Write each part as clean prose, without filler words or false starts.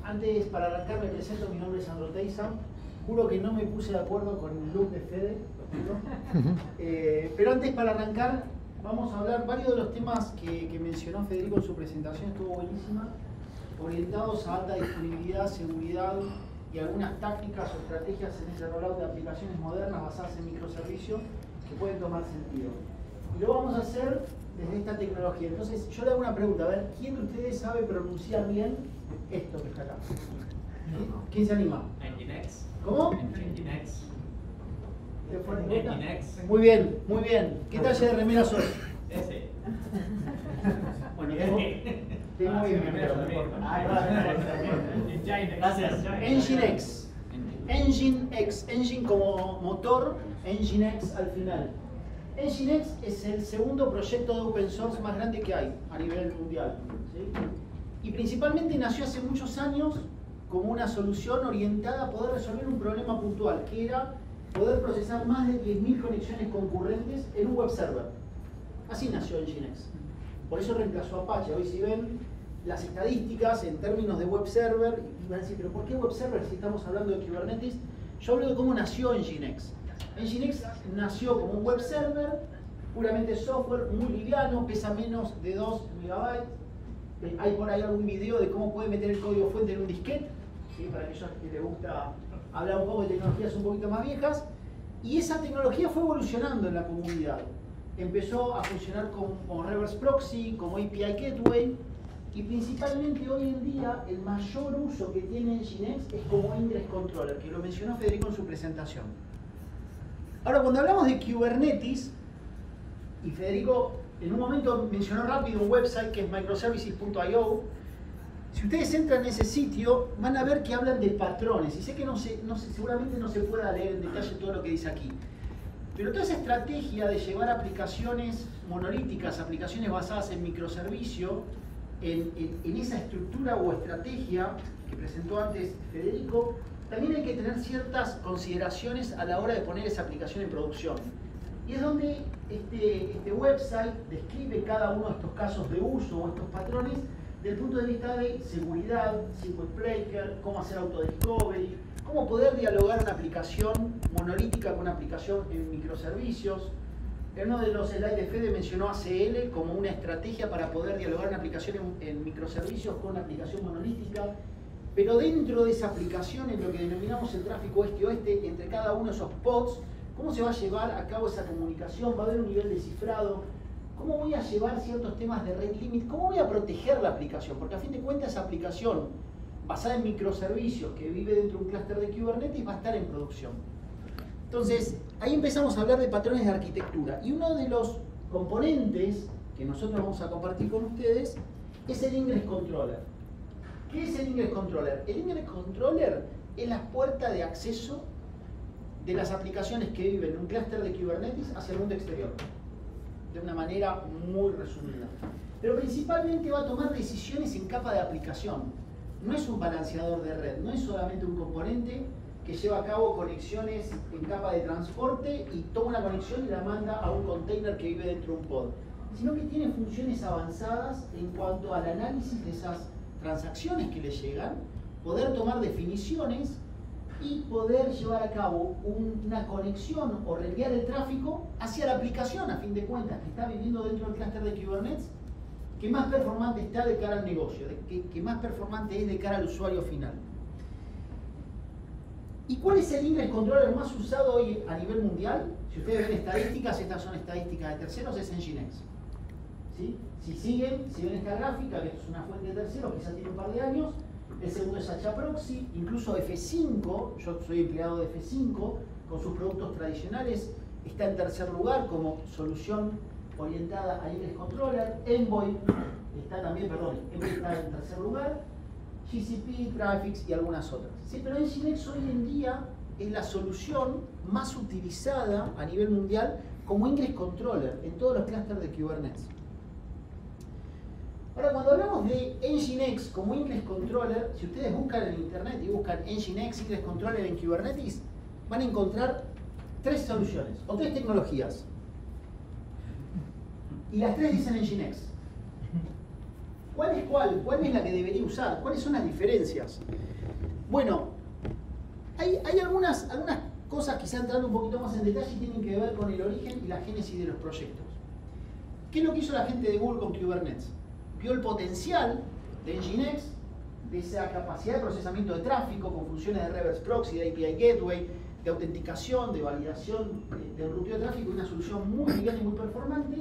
Antes, para arrancar, me presento, mi nombre es Sandro Teiza. Juro que no me puse de acuerdo con el look de Fede, lo juro. Pero antes, para arrancar, vamos a hablar varios de los temas que mencionó Federico en su presentación, estuvo buenísima, orientados a alta disponibilidad, seguridad y algunas tácticas o estrategias en ese rollout de aplicaciones modernas basadas en microservicios que pueden tomar sentido. Y lo vamos a hacer desde esta tecnología. Entonces, yo le hago una pregunta, a ver, ¿quién de ustedes sabe pronunciar bien esto que está acá? ¿Quién se anima? Nginx. ¿Cómo? Nginx. Nginx. Muy bien, muy bien. ¿Qué talle de remera sos? Ese. Bueno, tengo bien. Gracias. Nginx. Nginx. Engine como motor, Nginx al final. Nginx es el segundo proyecto de open source más grande que hay a nivel mundial, ¿sí? Y principalmente nació hace muchos años como una solución orientada a poder resolver un problema puntual, que era poder procesar más de 10.000 conexiones concurrentes en un web server. Así nació Nginx. Por eso reemplazó a Apache. Hoy si ven las estadísticas en términos de web server, y van a decir, pero ¿por qué web server si estamos hablando de Kubernetes? Yo hablo de cómo nació Nginx. Nginx nació como un web server, puramente software, muy liviano, pesa menos de 2 MB. Hay por ahí algún video de cómo puede meter el código fuente en un disquete, ¿sí? Para aquellos que les gusta hablar un poco de tecnologías un poquito más viejas. Y esa tecnología fue evolucionando en la comunidad. Empezó a funcionar como reverse proxy, como API gateway, y principalmente hoy en día el mayor uso que tiene Nginx es como ingress controller, que lo mencionó Federico en su presentación. Ahora, cuando hablamos de Kubernetes, y Federico en un momento mencionó rápido un website que es microservices.io, si ustedes entran en ese sitio van a ver que hablan de patrones, y sé que seguramente no se pueda leer en detalle todo lo que dice aquí, pero toda esa estrategia de llevar aplicaciones monolíticas, aplicaciones basadas en microservicio, en esa estructura o estrategia que presentó antes Federico, también hay que tener ciertas consideraciones a la hora de poner esa aplicación en producción. Y es donde este website describe cada uno de estos casos de uso o estos patrones desde el punto de vista de seguridad, circuit breaker, cómo hacer autodiscovery, cómo poder dialogar una aplicación monolítica con una aplicación en microservicios. En uno de los slides de Fede mencionó ACL como una estrategia para poder dialogar una aplicación en microservicios con una aplicación monolítica. Pero dentro de esa aplicación, en lo que denominamos el tráfico este-oeste, entre cada uno de esos pods, ¿cómo se va a llevar a cabo esa comunicación? ¿Va a haber un nivel de cifrado? ¿Cómo voy a llevar ciertos temas de rate limit? ¿Cómo voy a proteger la aplicación? Porque a fin de cuentas esa aplicación basada en microservicios que vive dentro de un clúster de Kubernetes va a estar en producción. Entonces, ahí empezamos a hablar de patrones de arquitectura. Y uno de los componentes que nosotros vamos a compartir con ustedes es el Ingress Controller. ¿Qué es el Ingress Controller? El Ingress Controller es la puerta de acceso de las aplicaciones que viven en un clúster de Kubernetes hacia el mundo exterior. De una manera muy resumida. Pero principalmente va a tomar decisiones en capa de aplicación. No es un balanceador de red, no es solamente un componente que lleva a cabo conexiones en capa de transporte y toma una conexión y la manda a un container que vive dentro de un pod, sino que tiene funciones avanzadas en cuanto al análisis de esas transacciones que le llegan, poder tomar definiciones y poder llevar a cabo una conexión o reenviar el tráfico hacia la aplicación, a fin de cuentas, que está viviendo dentro del clúster de Kubernetes, que más performante está de cara al negocio, que más performante es de cara al usuario final. ¿Y cuál es el Ingress Controller más usado hoy a nivel mundial? Si ustedes ven estadísticas, estas son estadísticas de terceros, es Nginx. ¿Sí? Si ven esta gráfica, que esto es una fuente de terceros, quizá tiene un par de años, el segundo es HAProxy, incluso F5, yo soy empleado de F5, con sus productos tradicionales, está en tercer lugar como solución orientada a Ingress Controller. Envoy está también, Envoy está en tercer lugar, GCP, Traffics y algunas otras. ¿Sí? Pero Nginx hoy en día es la solución más utilizada a nivel mundial como Ingress Controller en todos los clústeres de Kubernetes. Ahora, cuando hablamos de Nginx como Ingress Controller, si ustedes buscan en internet y buscan Nginx Ingress Controller en Kubernetes, van a encontrar tres soluciones o tres tecnologías. Y las tres dicen Nginx. ¿Cuál es cuál? ¿Cuál es la que debería usar? ¿Cuáles son las diferencias? Bueno, hay algunas cosas, quizá entrando un poquito más en detalle, tienen que ver con el origen y la génesis de los proyectos. ¿Qué es lo que hizo la gente de Google con Kubernetes? Vio el potencial de Nginx, de esa capacidad de procesamiento de tráfico con funciones de reverse proxy, de API gateway, de autenticación, de validación, de ruteo de tráfico, una solución muy liviana y muy performante,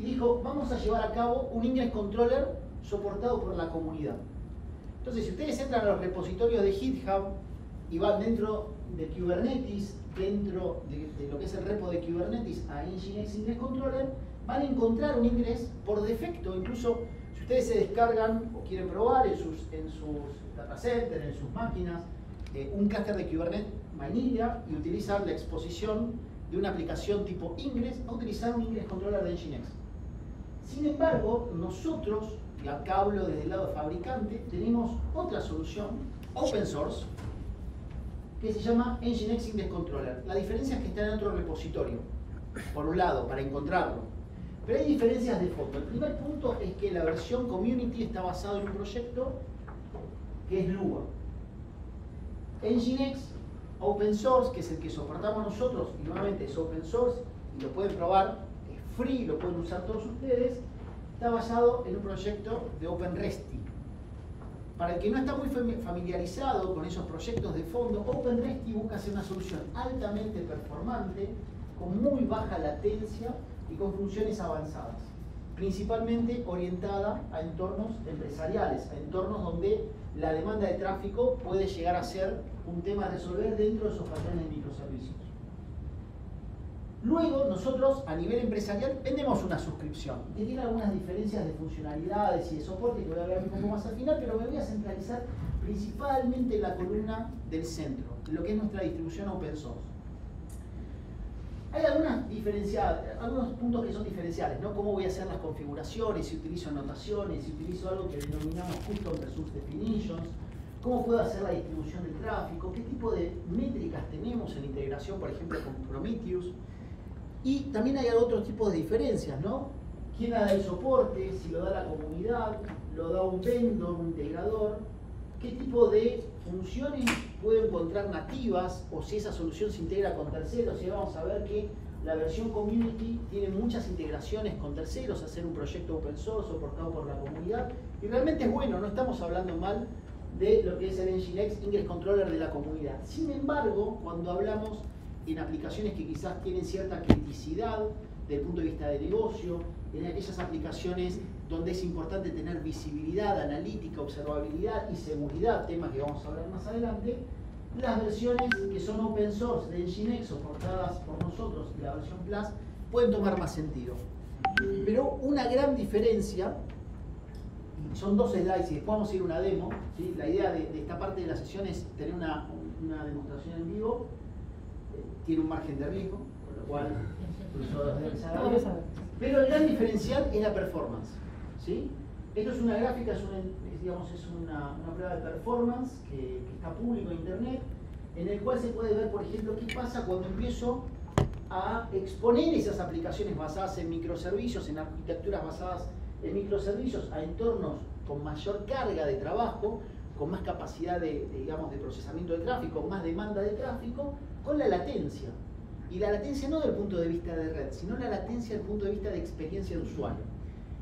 y dijo, vamos a llevar a cabo un ingress controller soportado por la comunidad. Entonces, si ustedes entran a los repositorios de GitHub y van dentro de Kubernetes, dentro de lo que es el repo de Kubernetes a Nginx Ingress Controller, van a encontrar un ingress por defecto. Incluso si ustedes se descargan o quieren probar en sus data centers, en sus máquinas, un cluster de Kubernetes Vanilla y utilizar la exposición de una aplicación tipo Ingress, va a utilizar un Ingress Controller de Nginx. Sin embargo, nosotros, y acá hablo desde el lado fabricante, tenemos otra solución, open source, que se llama Nginx Ingress Controller. La diferencia es que está en otro repositorio, por un lado, para encontrarlo. Pero hay diferencias de fondo. El primer punto es que la versión community está basada en un proyecto que es Lua. Nginx Open Source, que es el que soportamos nosotros, y nuevamente es open source, y lo pueden probar, es free, lo pueden usar todos ustedes, está basado en un proyecto de OpenResty. Para el que no está muy familiarizado con esos proyectos de fondo, OpenResty busca hacer una solución altamente performante, con muy baja latencia y con funciones avanzadas, principalmente orientada a entornos empresariales, a entornos donde la demanda de tráfico puede llegar a ser un tema a resolver dentro de esos patrones de microservicios. Luego, nosotros a nivel empresarial vendemos una suscripción que tiene algunas diferencias de funcionalidades y de soporte que voy a hablar un poco más al final, pero me voy a centralizar principalmente en la columna del centro, en lo que es nuestra distribución open source. Hay algunos puntos que son diferenciales, ¿no? Cómo voy a hacer las configuraciones, si utilizo anotaciones, si utilizo algo que denominamos Custom Resource Definitions, cómo puedo hacer la distribución del tráfico, qué tipo de métricas tenemos en la integración, por ejemplo, con Prometheus. Y también hay otros tipos de diferencias, ¿no? ¿Quién da el soporte? Si lo da la comunidad, lo da un vendor, un integrador. ¿Qué tipo de funciones puedo encontrar nativas? O si esa solución se integra con terceros. Y vamos a ver que la versión community tiene muchas integraciones con terceros, hacer un proyecto open source soportado por la comunidad. Y realmente es bueno, no estamos hablando mal de lo que es el Nginx Ingress Controller de la comunidad. Sin embargo, cuando hablamos en aplicaciones que quizás tienen cierta criticidad desde el punto de vista de negocio, en aquellas aplicaciones donde es importante tener visibilidad, analítica, observabilidad y seguridad, temas que vamos a hablar más adelante, las versiones que son open source de Nginx soportadas por nosotros y la versión Plus pueden tomar más sentido. Pero una gran diferencia, son dos slides y después vamos a ir a una demo, ¿sí? La idea de esta parte de la sesión es tener una demostración en vivo. Tiene un margen de riesgo, con lo cual pero el gran diferencial es la performance, ¿sí? Esto es una gráfica, es una prueba de performance que está público en internet, en el cual se puede ver, por ejemplo, qué pasa cuando empiezo a exponer esas aplicaciones basadas en microservicios, en arquitecturas basadas en microservicios, a entornos con mayor carga de trabajo, con más capacidad de procesamiento de tráfico, más demanda de tráfico, con la latencia. Y la latencia no desde el punto de vista de red, sino la latencia desde el punto de vista de experiencia de usuario.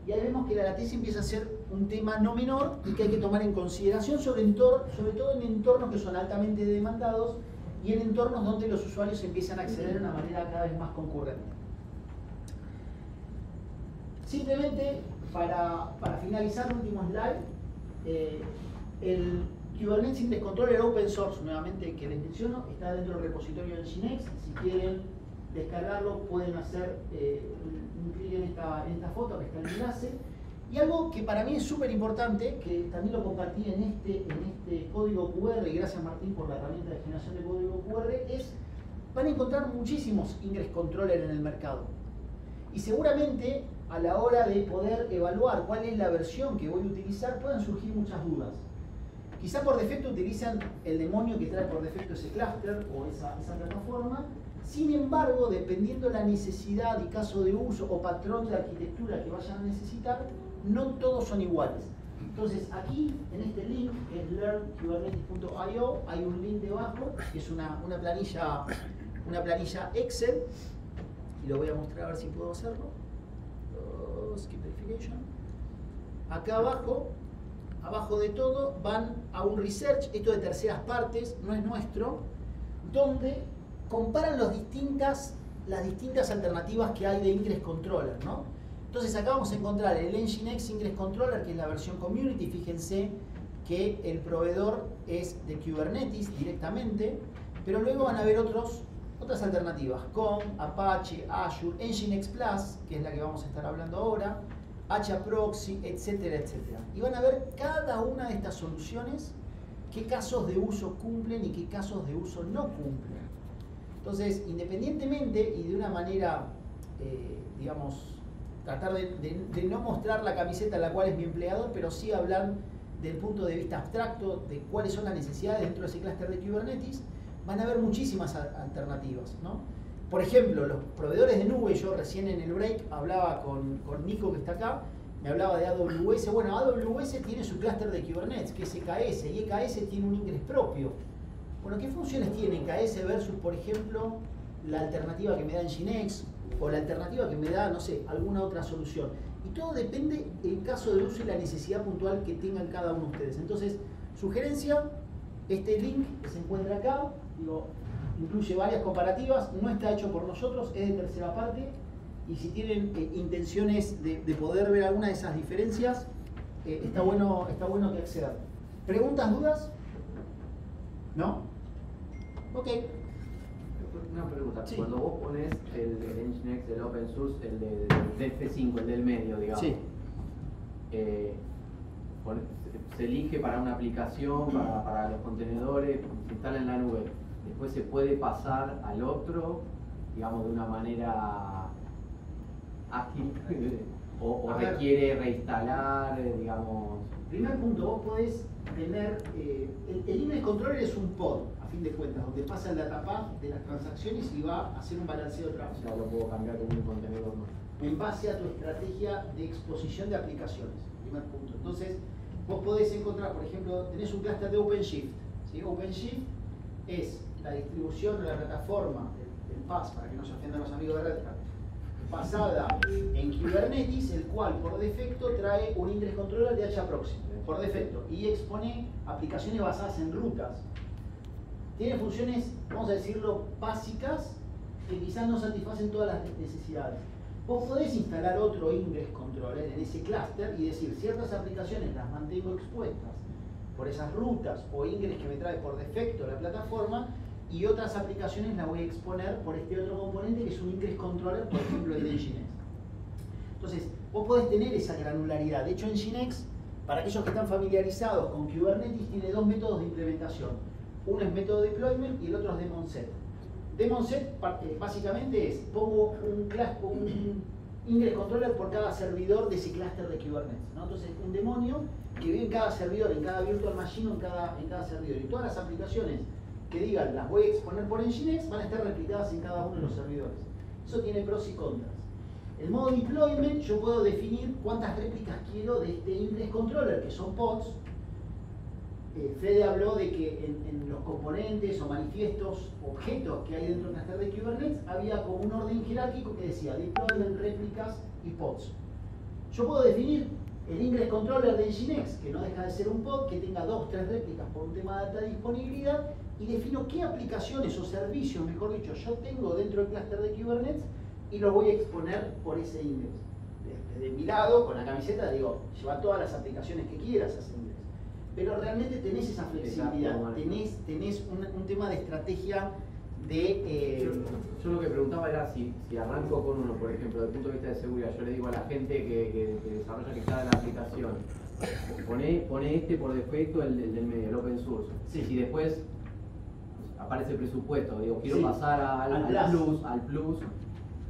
Y ahí vemos que la latencia empieza a ser un tema no menor y que hay que tomar en consideración, sobre todo en entornos que son altamente demandados y en entornos donde los usuarios empiezan a acceder de una manera cada vez más concurrente. Simplemente, para finalizar, el último slide, el Kubernetes Ingress Controller Open Source, nuevamente que les menciono, está dentro del repositorio de Nginx. Si quieren descargarlo, pueden hacer un clic en esta foto, que está en el enlace. Y algo que para mí es súper importante, que también lo compartí en este código QR, y gracias Martín por la herramienta de generación de código QR, es van a encontrar muchísimos Ingress Controller en el mercado. Y seguramente a la hora de poder evaluar cuál es la versión que voy a utilizar, puedan surgir muchas dudas. Quizá por defecto utilizan el demonio que trae por defecto ese clúster o esa plataforma. Sin embargo, dependiendo la necesidad y caso de uso o patrón de arquitectura que vayan a necesitar, no todos son iguales. Entonces aquí, en este link, que es learnkubernetes.io, hay un link debajo, que es una planilla Excel, y lo voy a mostrar a ver si puedo hacerlo. Skip verification. Acá abajo de todo, van a un research, esto de terceras partes, no es nuestro, donde comparan las distintas alternativas que hay de Ingress Controller, ¿no? Entonces acá vamos a encontrar el Nginx Ingress Controller, que es la versión Community. Fíjense que el proveedor es de Kubernetes directamente, pero luego van a haber otras alternativas, con Apache, Azure, Nginx Plus, que es la que vamos a estar hablando ahora, HAProxy, etcétera, etcétera. Y van a ver cada una de estas soluciones qué casos de uso cumplen y qué casos de uso no cumplen. Entonces, independientemente y de una manera, digamos, tratar de no mostrar la camiseta en la cual es mi empleador, pero sí hablar del punto de vista abstracto de cuáles son las necesidades dentro de ese clúster de Kubernetes, van a haber muchísimas alternativas, ¿no? Por ejemplo, los proveedores de nube, yo recién en el break hablaba con Nico, que está acá, me hablaba de AWS. Bueno, AWS tiene su clúster de Kubernetes, que es EKS, y EKS tiene un Ingress propio. Bueno, ¿qué funciones tiene EKS versus, por ejemplo, la alternativa que me da Nginx o la alternativa que me da, no sé, alguna otra solución? Y todo depende del caso de uso y la necesidad puntual que tengan cada uno de ustedes. Entonces, sugerencia, este link que se encuentra acá, digo, incluye varias comparativas, no está hecho por nosotros, es de tercera parte, y si tienen intenciones de poder ver alguna de esas diferencias, está bueno que accedan. ¿Preguntas, dudas? ¿No? Ok. Una pregunta, Sí. cuando vos pones el Nginx del open source, el del F5, el del medio, digamos, Sí. Se elige para una aplicación, para los contenedores, se instala en la nube, después se puede pasar al otro, digamos, de una manera ágil, o requiere reinstalar, digamos. Primer punto, vos podés tener, el Ingress Controller es un pod, a fin de cuentas, donde pasa el datapath de las transacciones y va a hacer un balanceo de O tráfico. sea, lo puedo cambiar como un contenedor, ¿no? En base a tu estrategia de exposición de aplicaciones, primer punto. Entonces, vos podés encontrar, por ejemplo, tenés un clúster de OpenShift, ¿sí? OpenShift es la distribución de la plataforma del PaaS, para que no se ofendan los amigos de Red Hat, basada en Kubernetes, el cual por defecto trae un Ingress Controller de HAProxy, por defecto, y expone aplicaciones basadas en rutas. Tiene funciones, vamos a decirlo, básicas, que quizás no satisfacen todas las necesidades. Vos podés instalar otro Ingress Controller en ese clúster y decir, ciertas aplicaciones las mantengo expuestas por esas rutas o Ingress que me trae por defecto la plataforma, y otras aplicaciones las voy a exponer por este otro componente que es un Ingress Controller, por ejemplo el de Nginx. Entonces, vos podés tener esa granularidad. De hecho, Nginx, para aquellos que están familiarizados con Kubernetes, tiene dos métodos de implementación. Uno es método deployment y el otro es daemon set. Daemon set básicamente es, pongo un Ingress Controller por cada servidor de ese clúster de Kubernetes, ¿no? Entonces, un demonio que vive en cada servidor, en cada virtual machine o en cada servidor. Y todas las aplicaciones que digan las voy a exponer por Nginx van a estar replicadas en cada uno de los servidores. Eso tiene pros y contras. El modo deployment, yo puedo definir cuántas réplicas quiero de este Ingress Controller, que son pods. Fede habló de que en los componentes o manifiestos, objetos que hay dentro del clúster de Kubernetes, había como un orden jerárquico que decía deployment, réplicas y pods. Yo puedo definir el Ingress Controller de Nginx, que no deja de ser un pod, que tenga 2 o 3 réplicas por un tema de alta disponibilidad, y defino qué aplicaciones o servicios, mejor dicho, yo tengo dentro del clúster de Kubernetes y los voy a exponer por ese Ingress. Desde mi lado, con la camiseta, digo, lleva todas las aplicaciones que quieras a ese Ingress. Pero realmente tenés esa flexibilidad, tenés un tema de estrategia de... Yo lo que preguntaba era si arranco con uno, por ejemplo, desde el punto de vista de seguridad, yo le digo a la gente que desarrolla, que está en la aplicación, pone este por defecto, el del medio, el open source. Sí. Si después aparece el presupuesto, digo, quiero Sí. pasar al plus.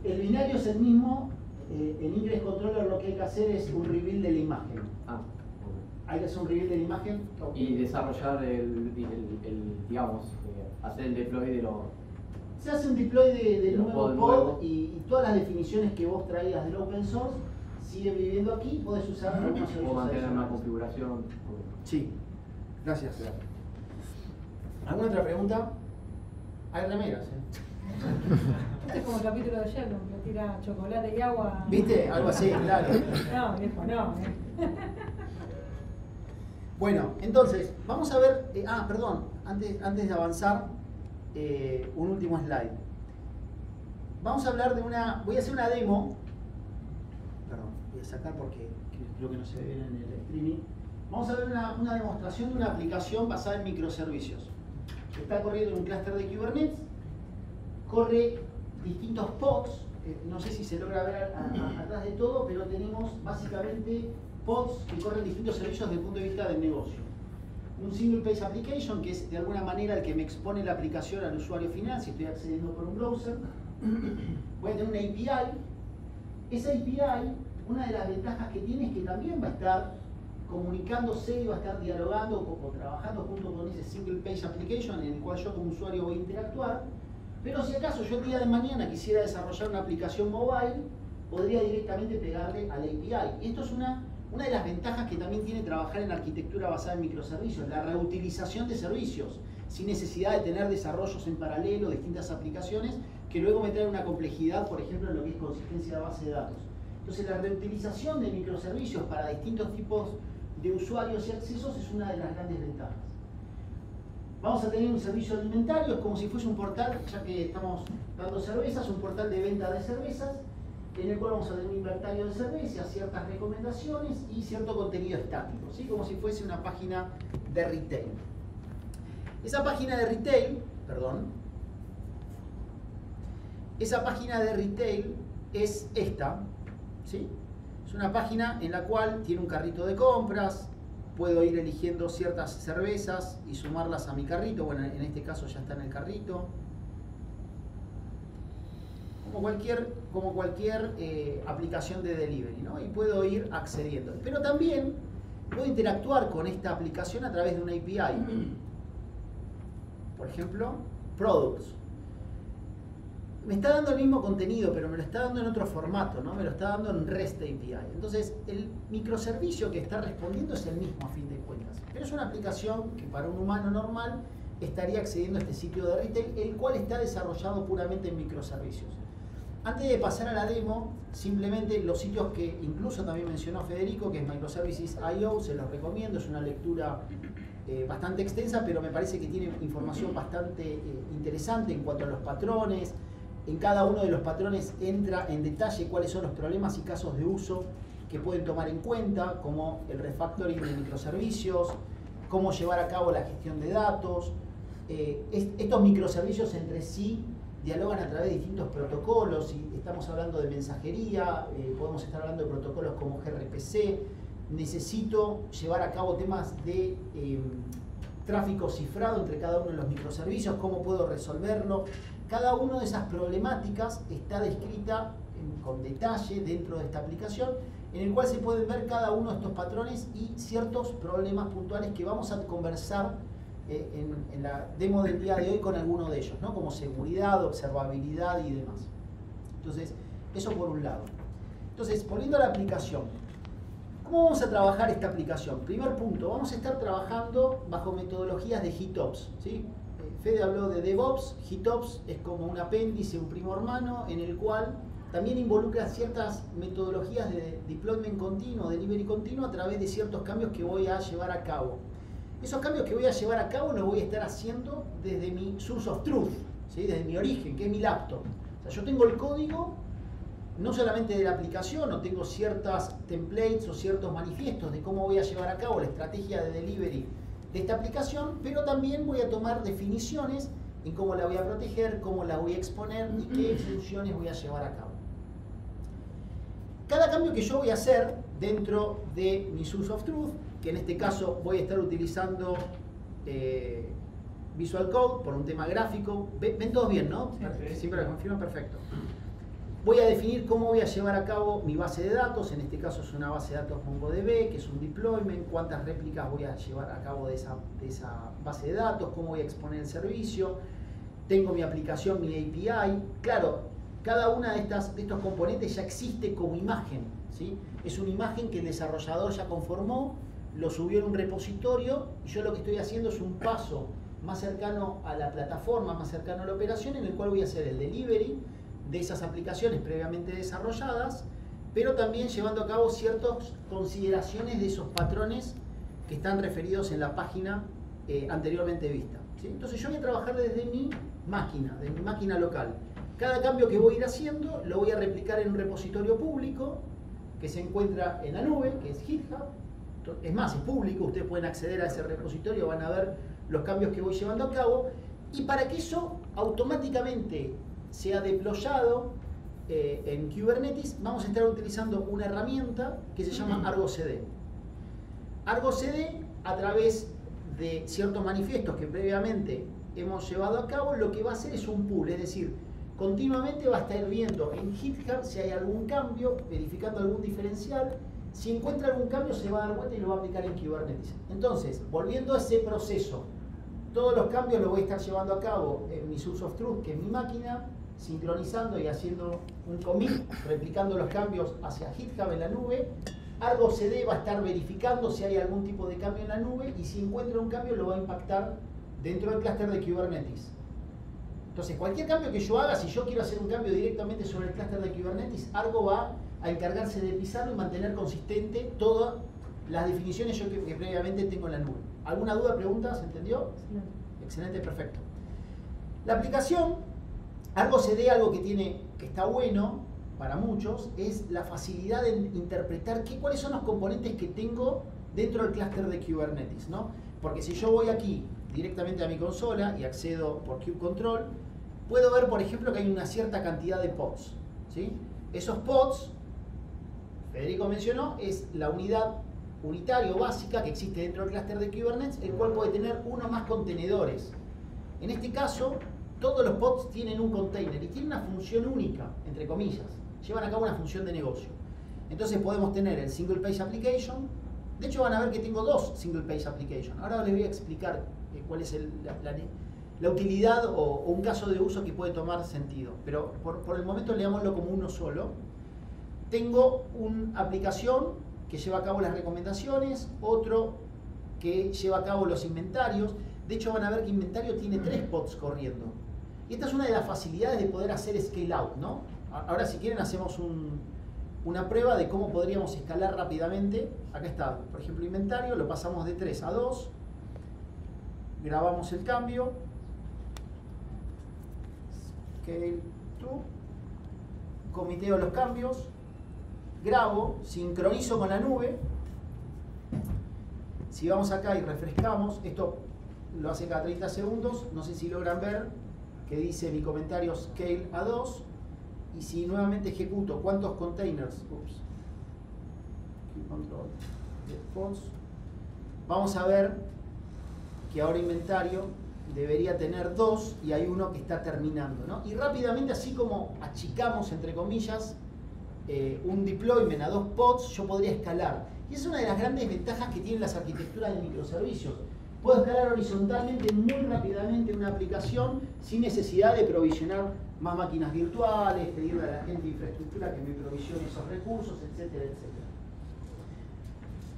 El binario es el mismo, en Ingress Controller lo que hay que hacer es un reveal de la imagen. Hay que hacer un reveal de la imagen. Y desarrollar digamos, hacer el deploy de los... Se hace un deploy del Los nuevo pod pod nuevo. y todas las definiciones que vos traías del open source sigue viviendo aquí, podés usar algunos O servicios mantener una adicionales. configuración. Sí, gracias. ¿Alguna otra pregunta? Hay remeras, Este es como el capítulo de Sheldon, que tira chocolate y agua. ¿Viste? Algo así, claro. No, viejo, no. Bueno, entonces, vamos a ver. Perdón, antes de avanzar, un último slide. Vamos a hablar de una. Voy a hacer una demo. Perdón, voy a sacar porque creo que no se ve bien en el streaming. Vamos a ver una demostración de una aplicación basada en microservicios. Está corriendo en un clúster de Kubernetes. Corre distintos pods. No sé si se logra ver atrás de todo, pero tenemos básicamente pods que corren distintos servicios desde el punto de vista del negocio. Un single page application, que es de alguna manera el que me expone la aplicación al usuario final si estoy accediendo por un browser. Voy a tener una API. Esa API, una de las ventajas que tiene es que también va a estar comunicándose y va a estar dialogando o trabajando junto con ese single page application en el cual yo como usuario voy a interactuar. Pero si acaso yo el día de mañana quisiera desarrollar una aplicación mobile, podría directamente pegarle a la API. Y esto es una de las ventajas que también tiene trabajar en arquitectura basada en microservicios, la reutilización de servicios, sin necesidad de tener desarrollos en paralelo, distintas aplicaciones, que luego me traen una complejidad, por ejemplo, en lo que es consistencia de base de datos. Entonces la reutilización de microservicios para distintos tipos de usuarios y accesos es una de las grandes ventajas. Vamos a tener un servicio de inventarios como si fuese un portal, ya que estamos dando cervezas, un portal de venta de cervezas, en el cual vamos a tener un inventario de cervezas, ciertas recomendaciones y cierto contenido estático, ¿sí? Como si fuese una página de retail. Esa página de retail, esa página de retail es esta, ¿sí? Es una página en la cual tiene un carrito de compras. Puedo ir eligiendo ciertas cervezas y sumarlas a mi carrito. Bueno, en este caso ya está en el carrito. Como cualquier aplicación de delivery, ¿no? Y puedo ir accediendo. Pero también puedo interactuar con esta aplicación a través de una API. Por ejemplo, Products. Me está dando el mismo contenido, pero me lo está dando en otro formato, ¿no? Me lo está dando en REST API. Entonces, el microservicio que está respondiendo es el mismo a fin de cuentas. Pero es una aplicación que para un humano normal estaría accediendo a este sitio de retail, el cual está desarrollado puramente en microservicios. Antes de pasar a la demo, simplemente los sitios que incluso también mencionó Federico, que es Microservices.io, se los recomiendo, es una lectura bastante extensa, pero me parece que tiene información bastante interesante en cuanto a los patrones. En cada uno de los patrones entra en detalle cuáles son los problemas y casos de uso que pueden tomar en cuenta, como el refactoring de microservicios, cómo llevar a cabo la gestión de datos. Estos microservicios entre sí dialogan a través de distintos protocolos. Si estamos hablando de mensajería, podemos estar hablando de protocolos como gRPC. Necesito llevar a cabo temas de tráfico cifrado entre cada uno de los microservicios, cómo puedo resolverlo. Cada una de esas problemáticas está descrita con detalle dentro de esta aplicación, en el cual se pueden ver cada uno de estos patrones y ciertos problemas puntuales que vamos a conversar en la demo del día de hoy con alguno de ellos, ¿no? Como seguridad, observabilidad y demás. Entonces, eso por un lado. Entonces, volviendo a la aplicación, ¿cómo vamos a trabajar esta aplicación? Primer punto, vamos a estar trabajando bajo metodologías de GitOps, ¿sí? Fede habló de DevOps. GitOps es como un apéndice, un primo hermano, en el cual también involucra ciertas metodologías de deployment continuo, delivery continuo, a través de ciertos cambios que voy a llevar a cabo. Esos cambios que voy a llevar a cabo los voy a estar haciendo desde mi source of truth, ¿sí? Desde mi origen, que es mi laptop. O sea, yo tengo el código no solamente de la aplicación, o tengo ciertas templates o ciertos manifiestos de cómo voy a llevar a cabo la estrategia de delivery de esta aplicación, pero también voy a tomar definiciones en cómo la voy a proteger, cómo la voy a exponer y qué funciones voy a llevar a cabo. Cada cambio que yo voy a hacer dentro de mi source of truth, que en este caso voy a estar utilizando Visual Code por un tema gráfico. ¿Ven todos bien, no? Sí. Siempre lo confirman, perfecto. Voy a definir cómo voy a llevar a cabo mi base de datos. En este caso es una base de datos MongoDB, que es un deployment. Cuántas réplicas voy a llevar a cabo de esa base de datos, cómo voy a exponer el servicio. Tengo mi aplicación, mi API. Claro, cada una de estos componentes ya existe como imagen, ¿sí? Es una imagen que el desarrollador ya conformó, lo subió en un repositorio y yo lo que estoy haciendo es un paso más cercano a la plataforma, más cercano a la operación, en el cual voy a hacer el delivery de esas aplicaciones previamente desarrolladas, pero también llevando a cabo ciertas consideraciones de esos patrones que están referidos en la página anteriormente vista, ¿sí? Entonces yo voy a trabajar desde mi máquina local. Cada cambio que voy a ir haciendo lo voy a replicar en un repositorio público que se encuentra en la nube, que es GitHub. Es más, es público, ustedes pueden acceder a ese repositorio, van a ver los cambios que voy llevando a cabo. Y para que eso automáticamente sea deployado en Kubernetes, vamos a estar utilizando una herramienta que se llama Argo CD. Argo CD, a través de ciertos manifiestos que previamente hemos llevado a cabo, lo que va a hacer es un pull, es decir, continuamente va a estar viendo en GitHub si hay algún cambio, verificando algún diferencial. Si encuentra algún cambio, se va a dar vuelta y lo va a aplicar en Kubernetes. Entonces, volviendo a ese proceso, todos los cambios los voy a estar llevando a cabo en mi source of truth, que es mi máquina, sincronizando y haciendo un commit, replicando los cambios hacia GitHub en la nube. Argo CD va a estar verificando si hay algún tipo de cambio en la nube y si encuentra un cambio lo va a impactar dentro del clúster de Kubernetes. Entonces, cualquier cambio que yo haga, si yo quiero hacer un cambio directamente sobre el clúster de Kubernetes, Argo va a encargarse de pisarlo y mantener consistente todas las definiciones que previamente tengo en la nube. ¿Alguna duda, pregunta? ¿Se entendió? Excelente. Excelente, perfecto. La aplicación, Argo CD, algo que está bueno para muchos, es la facilidad de interpretar cuáles son los componentes que tengo dentro del clúster de Kubernetes, ¿no? Porque si yo voy aquí directamente a mi consola y accedo por kubectl, puedo ver, por ejemplo, que hay una cierta cantidad de pods, ¿sí? Esos pods, Federico mencionó, es la unidad unitaria o básica que existe dentro del clúster de Kubernetes, el cual puede tener uno o más contenedores. En este caso, todos los pods tienen un container y tienen una función única, entre comillas. Llevan a cabo una función de negocio. Entonces podemos tener el Single Page Application. De hecho van a ver que tengo dos Single Page Application. Ahora les voy a explicar cuál es la utilidad o un caso de uso que puede tomar sentido. Pero por el momento leámoslo como uno solo. Tengo una aplicación que lleva a cabo las recomendaciones, otro que lleva a cabo los inventarios. De hecho van a ver que inventario tiene 3 pods corriendo. Y esta es una de las facilidades de poder hacer scale out, ¿no? Ahora si quieren hacemos una prueba de cómo podríamos escalar rápidamente. Acá está, por ejemplo, inventario, lo pasamos de 3 a 2. Grabamos el cambio. Scale to. Comiteo los cambios. Grabo, sincronizo con la nube. Si vamos acá y refrescamos, esto lo hace cada 30 segundos. No sé si logran ver que dice mi comentario scale a 2. Y si nuevamente ejecuto cuántos containers, vamos a ver que ahora inventario debería tener 2 y hay uno que está terminando, ¿no? Y rápidamente, así como achicamos, entre comillas, un deployment a 2 pods, yo podría escalar. Y es una de las grandes ventajas que tienen las arquitecturas de microservicios. Puedo escalar horizontalmente muy rápidamente una aplicación sin necesidad de provisionar más máquinas virtuales, pedirle a la gente de infraestructura que me provisione esos recursos, etcétera, etcétera.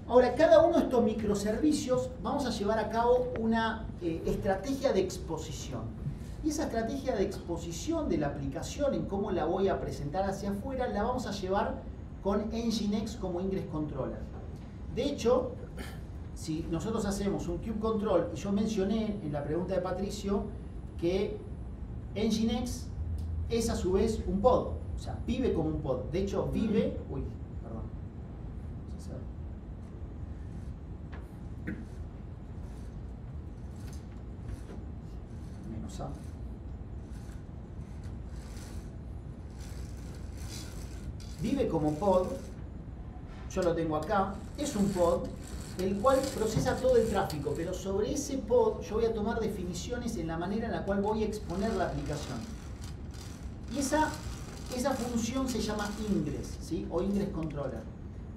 Ahora, cada uno de estos microservicios vamos a llevar a cabo una estrategia de exposición. Y esa estrategia de exposición de la aplicación, en cómo la voy a presentar hacia afuera, la vamos a llevar con Nginx como Ingress Controller. De hecho, si nosotros hacemos un kubectl, y yo mencioné en la pregunta de Patricio que Nginx es a su vez un pod, o sea, vive como un pod. De hecho, vive... Uy, perdón. Menos A. Vive como pod, yo lo tengo acá, es un pod, el cual procesa todo el tráfico, pero sobre ese pod yo voy a tomar definiciones en la manera en la cual voy a exponer la aplicación. Y esa función se llama Ingress, ¿sí? O Ingress Controller.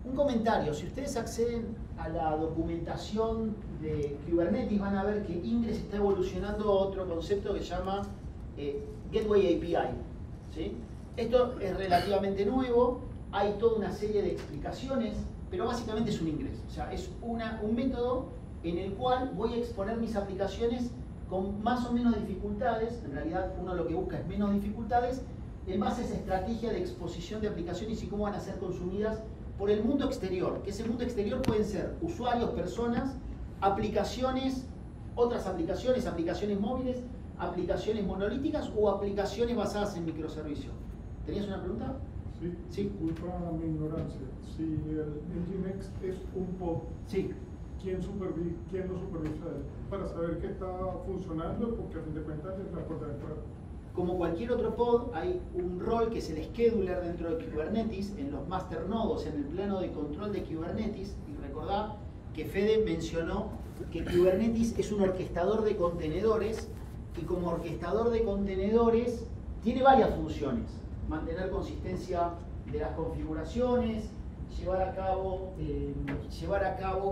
Un comentario, si ustedes acceden a la documentación de Kubernetes van a ver que Ingress está evolucionando a otro concepto que se llama Gateway API, ¿sí? Esto es relativamente nuevo hay toda una serie de explicaciones, pero básicamente es un ingreso. O sea, es un método en el cual voy a exponer mis aplicaciones con más o menos dificultades. En realidad uno lo que busca es menos dificultades, en base a esa estrategia de exposición de aplicaciones y cómo van a ser consumidas por el mundo exterior. Que ese mundo exterior pueden ser usuarios, personas, aplicaciones, otras aplicaciones, aplicaciones móviles, aplicaciones monolíticas o aplicaciones basadas en microservicios. ¿Tenías una pregunta? Sí, Sí. disculpa mi ignorancia. Si el Nginx es un pod, Sí. ¿quién lo supervisa para saber que está funcionando? Porque a fin de cuentas es la puerta de entrada. Como cualquier otro pod, hay un rol que es el scheduler dentro de Kubernetes, en los master nodos, en el plano de control de Kubernetes. Y recordá que Fede mencionó que Kubernetes es un orquestador de contenedores, y como orquestador de contenedores tiene varias funciones: mantener consistencia de las configuraciones, llevar a cabo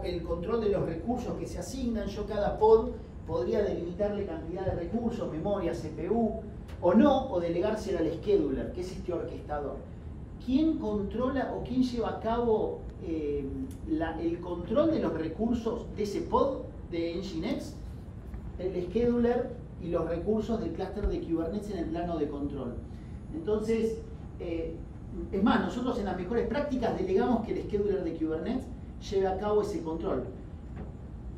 el control de los recursos que se asignan. Yo cada pod podría delimitarle cantidad de recursos, memoria, CPU, o no, o delegársela al scheduler, que es este orquestador. ¿Quién controla o quién lleva a cabo el control de los recursos de ese pod de Nginx? El scheduler y los recursos del clúster de Kubernetes en el plano de control. Entonces, es más, nosotros en las mejores prácticas delegamos que el scheduler de Kubernetes lleve a cabo ese control.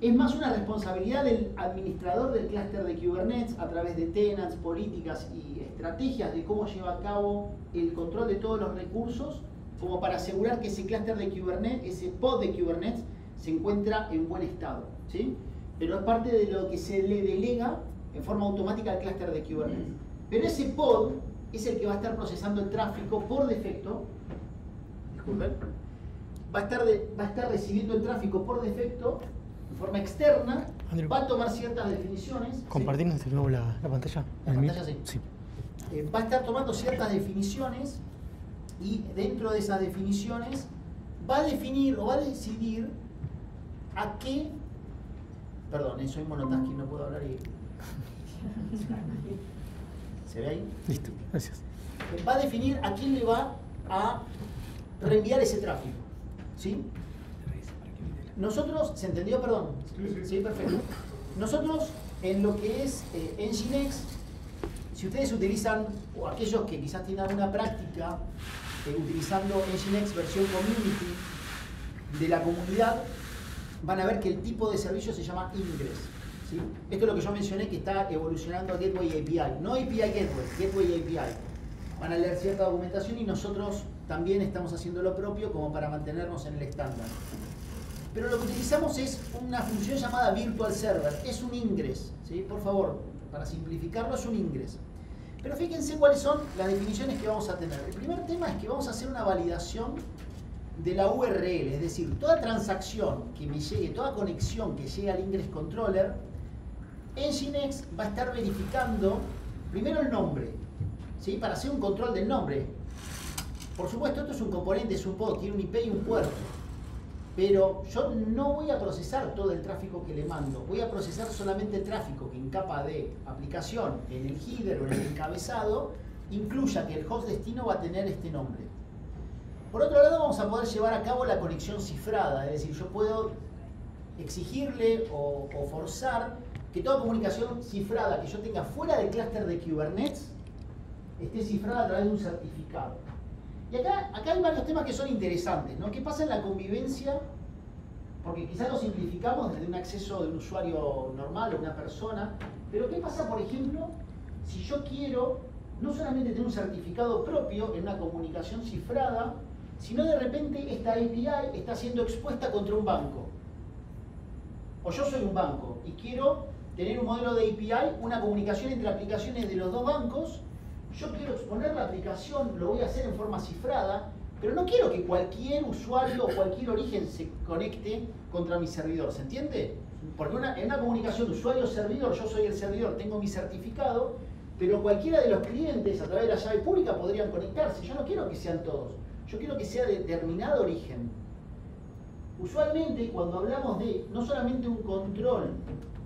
Es más una responsabilidad del administrador del clúster de Kubernetes a través de tenants, políticas y estrategias de cómo lleva a cabo el control de todos los recursos, como para asegurar que ese clúster de Kubernetes, ese pod de Kubernetes, se encuentra en buen estado, ¿sí? Pero es parte de lo que se le delega en forma automática al clúster de Kubernetes. Pero ese pod es el que va a estar procesando el tráfico por defecto. Disculpen. Va a estar recibiendo el tráfico por defecto en forma externa. Andrew, Va a tomar ciertas definiciones. ¿compartirnos de nuevo la pantalla? La ¿El pantalla Meet? sí. Va a estar tomando ciertas definiciones, y dentro de esas definiciones va a definir o va a decidir a qué. Perdón, soy monotasking, no puedo hablar y. ¿Se ve ahí? Listo, gracias. Va a definir a quién le va a reenviar ese tráfico, ¿sí? Nosotros, ¿se entendió? Perdón. Sí. Perfecto. Nosotros, en lo que es Nginx, si ustedes utilizan, o aquellos que quizás tienen alguna práctica utilizando Nginx versión community de la comunidad, van a ver que el tipo de servicio se llama Ingress, ¿sí? Esto es lo que yo mencioné, que está evolucionando a Gateway API. No API Gateway, Gateway API. Van a leer cierta documentación y nosotros también estamos haciendo lo propio como para mantenernos en el estándar. Pero lo que utilizamos es una función llamada Virtual Server. Es un Ingress, ¿sí? Por favor, para simplificarlo, es un Ingress. Pero fíjense cuáles son las definiciones que vamos a tener. El primer tema es que vamos a hacer una validación de la URL, es decir, toda transacción que me llegue, toda conexión que llegue al Ingress Controller, Nginx va a estar verificando primero el nombre, ¿sí? Para hacer un control del nombre. Por supuesto, esto es un componente, es un pod, tiene un IP y un puerto. Pero yo no voy a procesar todo el tráfico que le mando, voy a procesar solamente el tráfico que en capa de aplicación, en el header o en el encabezado, incluya que el host destino va a tener este nombre. Por otro lado, vamos a poder llevar a cabo la conexión cifrada, es decir, yo puedo exigirle o forzar que toda comunicación cifrada que yo tenga fuera del clúster de Kubernetes esté cifrada a través de un certificado. Y acá hay varios temas que son interesantes, ¿no? ¿Qué pasa en la convivencia? Porque quizás lo simplificamos desde un acceso de un usuario normal o una persona, pero ¿qué pasa, por ejemplo, si yo quiero no solamente tener un certificado propio en una comunicación cifrada, sino de repente esta API está siendo expuesta contra un banco? O yo soy un banco y quiero tener un modelo de API, una comunicación entre aplicaciones de los dos bancos. Yo quiero exponer la aplicación, lo voy a hacer en forma cifrada, pero no quiero que cualquier usuario o cualquier origen se conecte contra mi servidor, ¿se entiende? Porque en una comunicación de usuario-servidor, yo soy el servidor, tengo mi certificado, pero cualquiera de los clientes a través de la llave pública podrían conectarse. Yo no quiero que sean todos, yo quiero que sea de determinado origen. Usualmente, cuando hablamos de no solamente un control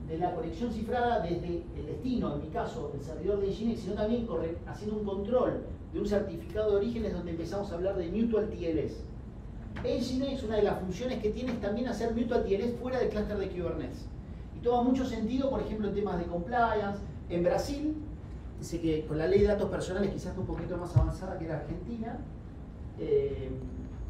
de la conexión cifrada desde el destino, en mi caso, el servidor de Nginx, sino también haciendo un control de un certificado de origen es donde empezamos a hablar de Mutual TLS. Nginx, una de las funciones que tiene es también hacer Mutual TLS fuera del clúster de Kubernetes. Y toma mucho sentido, por ejemplo, en temas de compliance. En Brasil, dice que con la ley de datos personales quizás está un poquito más avanzada que la Argentina,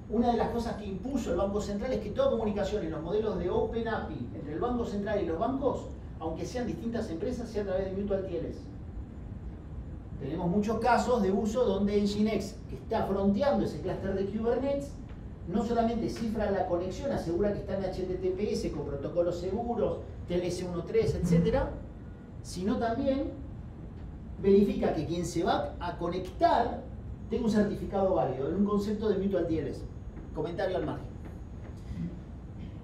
una de las cosas que impuso el Banco Central es que toda comunicación en los modelos de Open API entre el Banco Central y los bancos, aunque sean distintas empresas, sea a través de Mutual TLS. Tenemos muchos casos de uso donde Nginx, que está fronteando ese clúster de Kubernetes, no solamente cifra la conexión, asegura que está en HTTPS con protocolos seguros, TLS 1.3, etc., sino también verifica que quien se va a conectar tenga un certificado válido, en un concepto de Mutual TLS. Comentario al margen.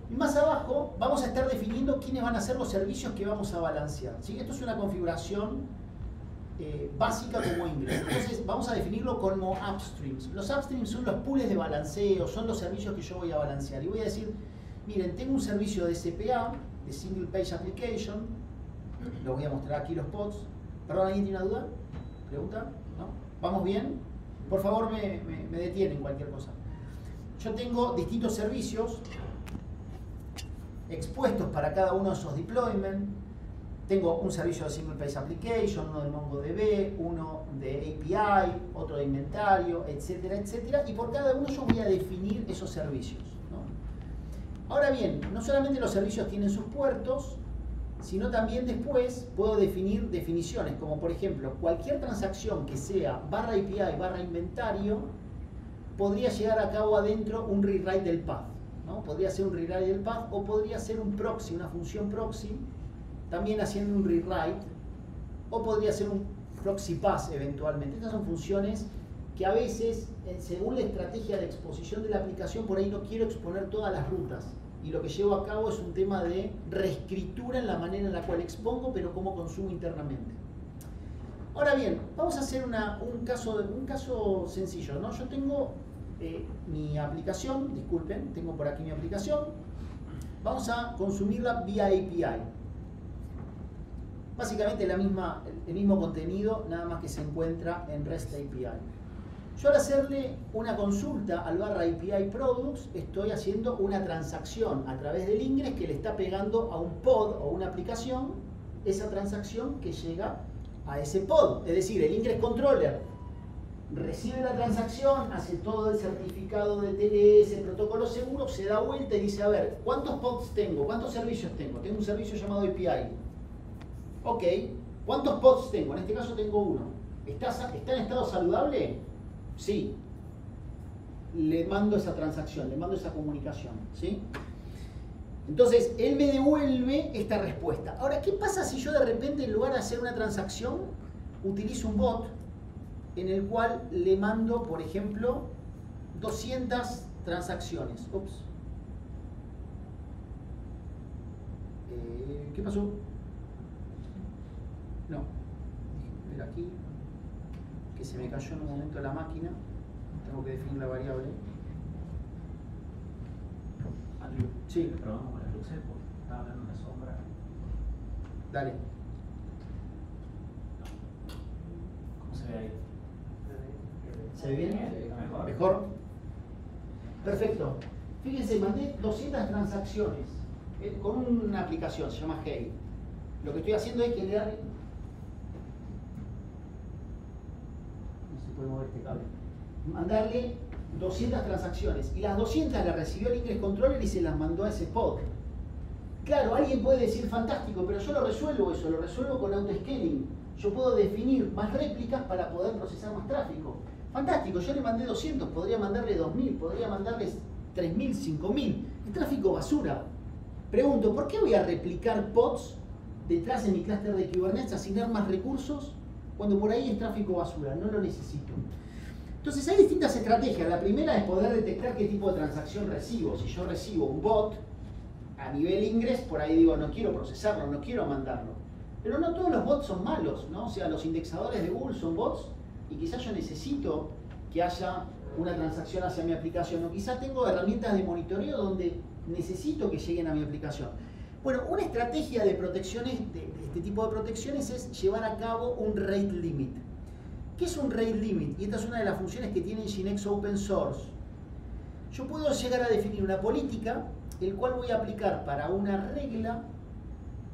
Y más abajo vamos a estar definiendo quiénes van a ser los servicios que vamos a balancear, ¿sí? Esto es una configuración básica como Ingress. Entonces vamos a definirlo como upstreams. Los upstreams son los pools de balanceo, son los servicios que yo voy a balancear. Y voy a decir, miren, tengo un servicio de SPA, de Single Page Application. Lo voy a mostrar aquí los pods. Perdón, ¿alguien tiene una duda? ¿Pregunta? ¿No? ¿Vamos bien? Por favor, me detienen cualquier cosa. Yo tengo distintos servicios expuestos para cada uno de esos deployments. Tengo un servicio de Single Page Application, uno de MongoDB, uno de API, otro de inventario, etcétera, etcétera. Y por cada uno yo voy a definir esos servicios, ¿no? Ahora bien, no solamente los servicios tienen sus puertos, sino también después puedo definir definiciones, como por ejemplo, cualquier transacción que sea barra API, barra inventario, podría llegar a cabo adentro un rewrite del path, ¿no? Podría ser un rewrite del path o podría ser un proxy, una función proxy, también haciendo un rewrite, o podría ser un proxy pass eventualmente. Estas son funciones que a veces, según la estrategia de exposición de la aplicación, por ahí no quiero exponer todas las rutas. Y lo que llevo a cabo es un tema de reescritura en la manera en la cual expongo, pero cómo consumo internamente. Ahora bien, vamos a hacer un caso sencillo, ¿no? Yo tengo mi aplicación, disculpen, tengo por aquí mi aplicación. Vamos a consumirla vía API. Básicamente el mismo contenido, nada más que se encuentra en REST API. Yo al hacerle una consulta al barra API Products, estoy haciendo una transacción a través del Ingress que le está pegando a un pod o una aplicación, esa transacción que llega a ese pod. Es decir, el Ingress Controller recibe la transacción, hace todo el certificado de TLS, protocolo seguro, se da vuelta y dice, a ver, ¿cuántos pods tengo? ¿Cuántos servicios tengo? Tengo un servicio llamado API. Ok, ¿cuántos pods tengo? En este caso tengo uno. ¿Está en estado saludable? Sí. Le mando esa transacción, le mando esa comunicación, ¿sí? Entonces, él me devuelve esta respuesta. Ahora, ¿qué pasa si yo de repente, en lugar de hacer una transacción, utilizo un bot en el cual le mando, por ejemplo, 200 transacciones? Ups. ¿Qué pasó? No. Déjenme ver aquí. Que se me cayó en un momento la máquina. Tengo que definir la variable. Andrew, Sí. probamos con las luces porque estaba hablando una sombra. Dale. ¿Cómo se ve ahí? ¿Se ve bien? Mejor. ¿Mejor? Perfecto. Fíjense, mandé 200 transacciones con una aplicación, se llama Hey. Lo que estoy haciendo es generar... No se puede mover este cable. Mandarle 200 transacciones. Y las 200 las recibió el Ingress Controller y se las mandó a ese pod. Claro, alguien puede decir, fantástico, pero yo lo resuelvo eso, lo resuelvo con autoscaling. Yo puedo definir más réplicas para poder procesar más tráfico. Fantástico, yo le mandé 200, podría mandarle 2000, podría mandarles 3000, 5000. Es tráfico basura. Pregunto, ¿por qué voy a replicar pods detrás de mi clúster de Kubernetes, asignar más recursos, cuando por ahí es tráfico basura? No lo necesito. Entonces hay distintas estrategias. La primera es poder detectar qué tipo de transacción recibo. Si yo recibo un bot a nivel Ingress, por ahí digo, no quiero procesarlo, no quiero mandarlo. Pero no todos los bots son malos, ¿no? O sea, los indexadores de Google son bots y quizás yo necesito que haya una transacción hacia mi aplicación, o quizás tengo herramientas de monitoreo donde necesito que lleguen a mi aplicación. Bueno, una estrategia de protecciones, de este tipo de protecciones, es llevar a cabo un rate limit. ¿Qué es un rate limit? Y esta es una de las funciones que tiene Nginx Open Source. Yo puedo llegar a definir una política, el cual voy a aplicar para una regla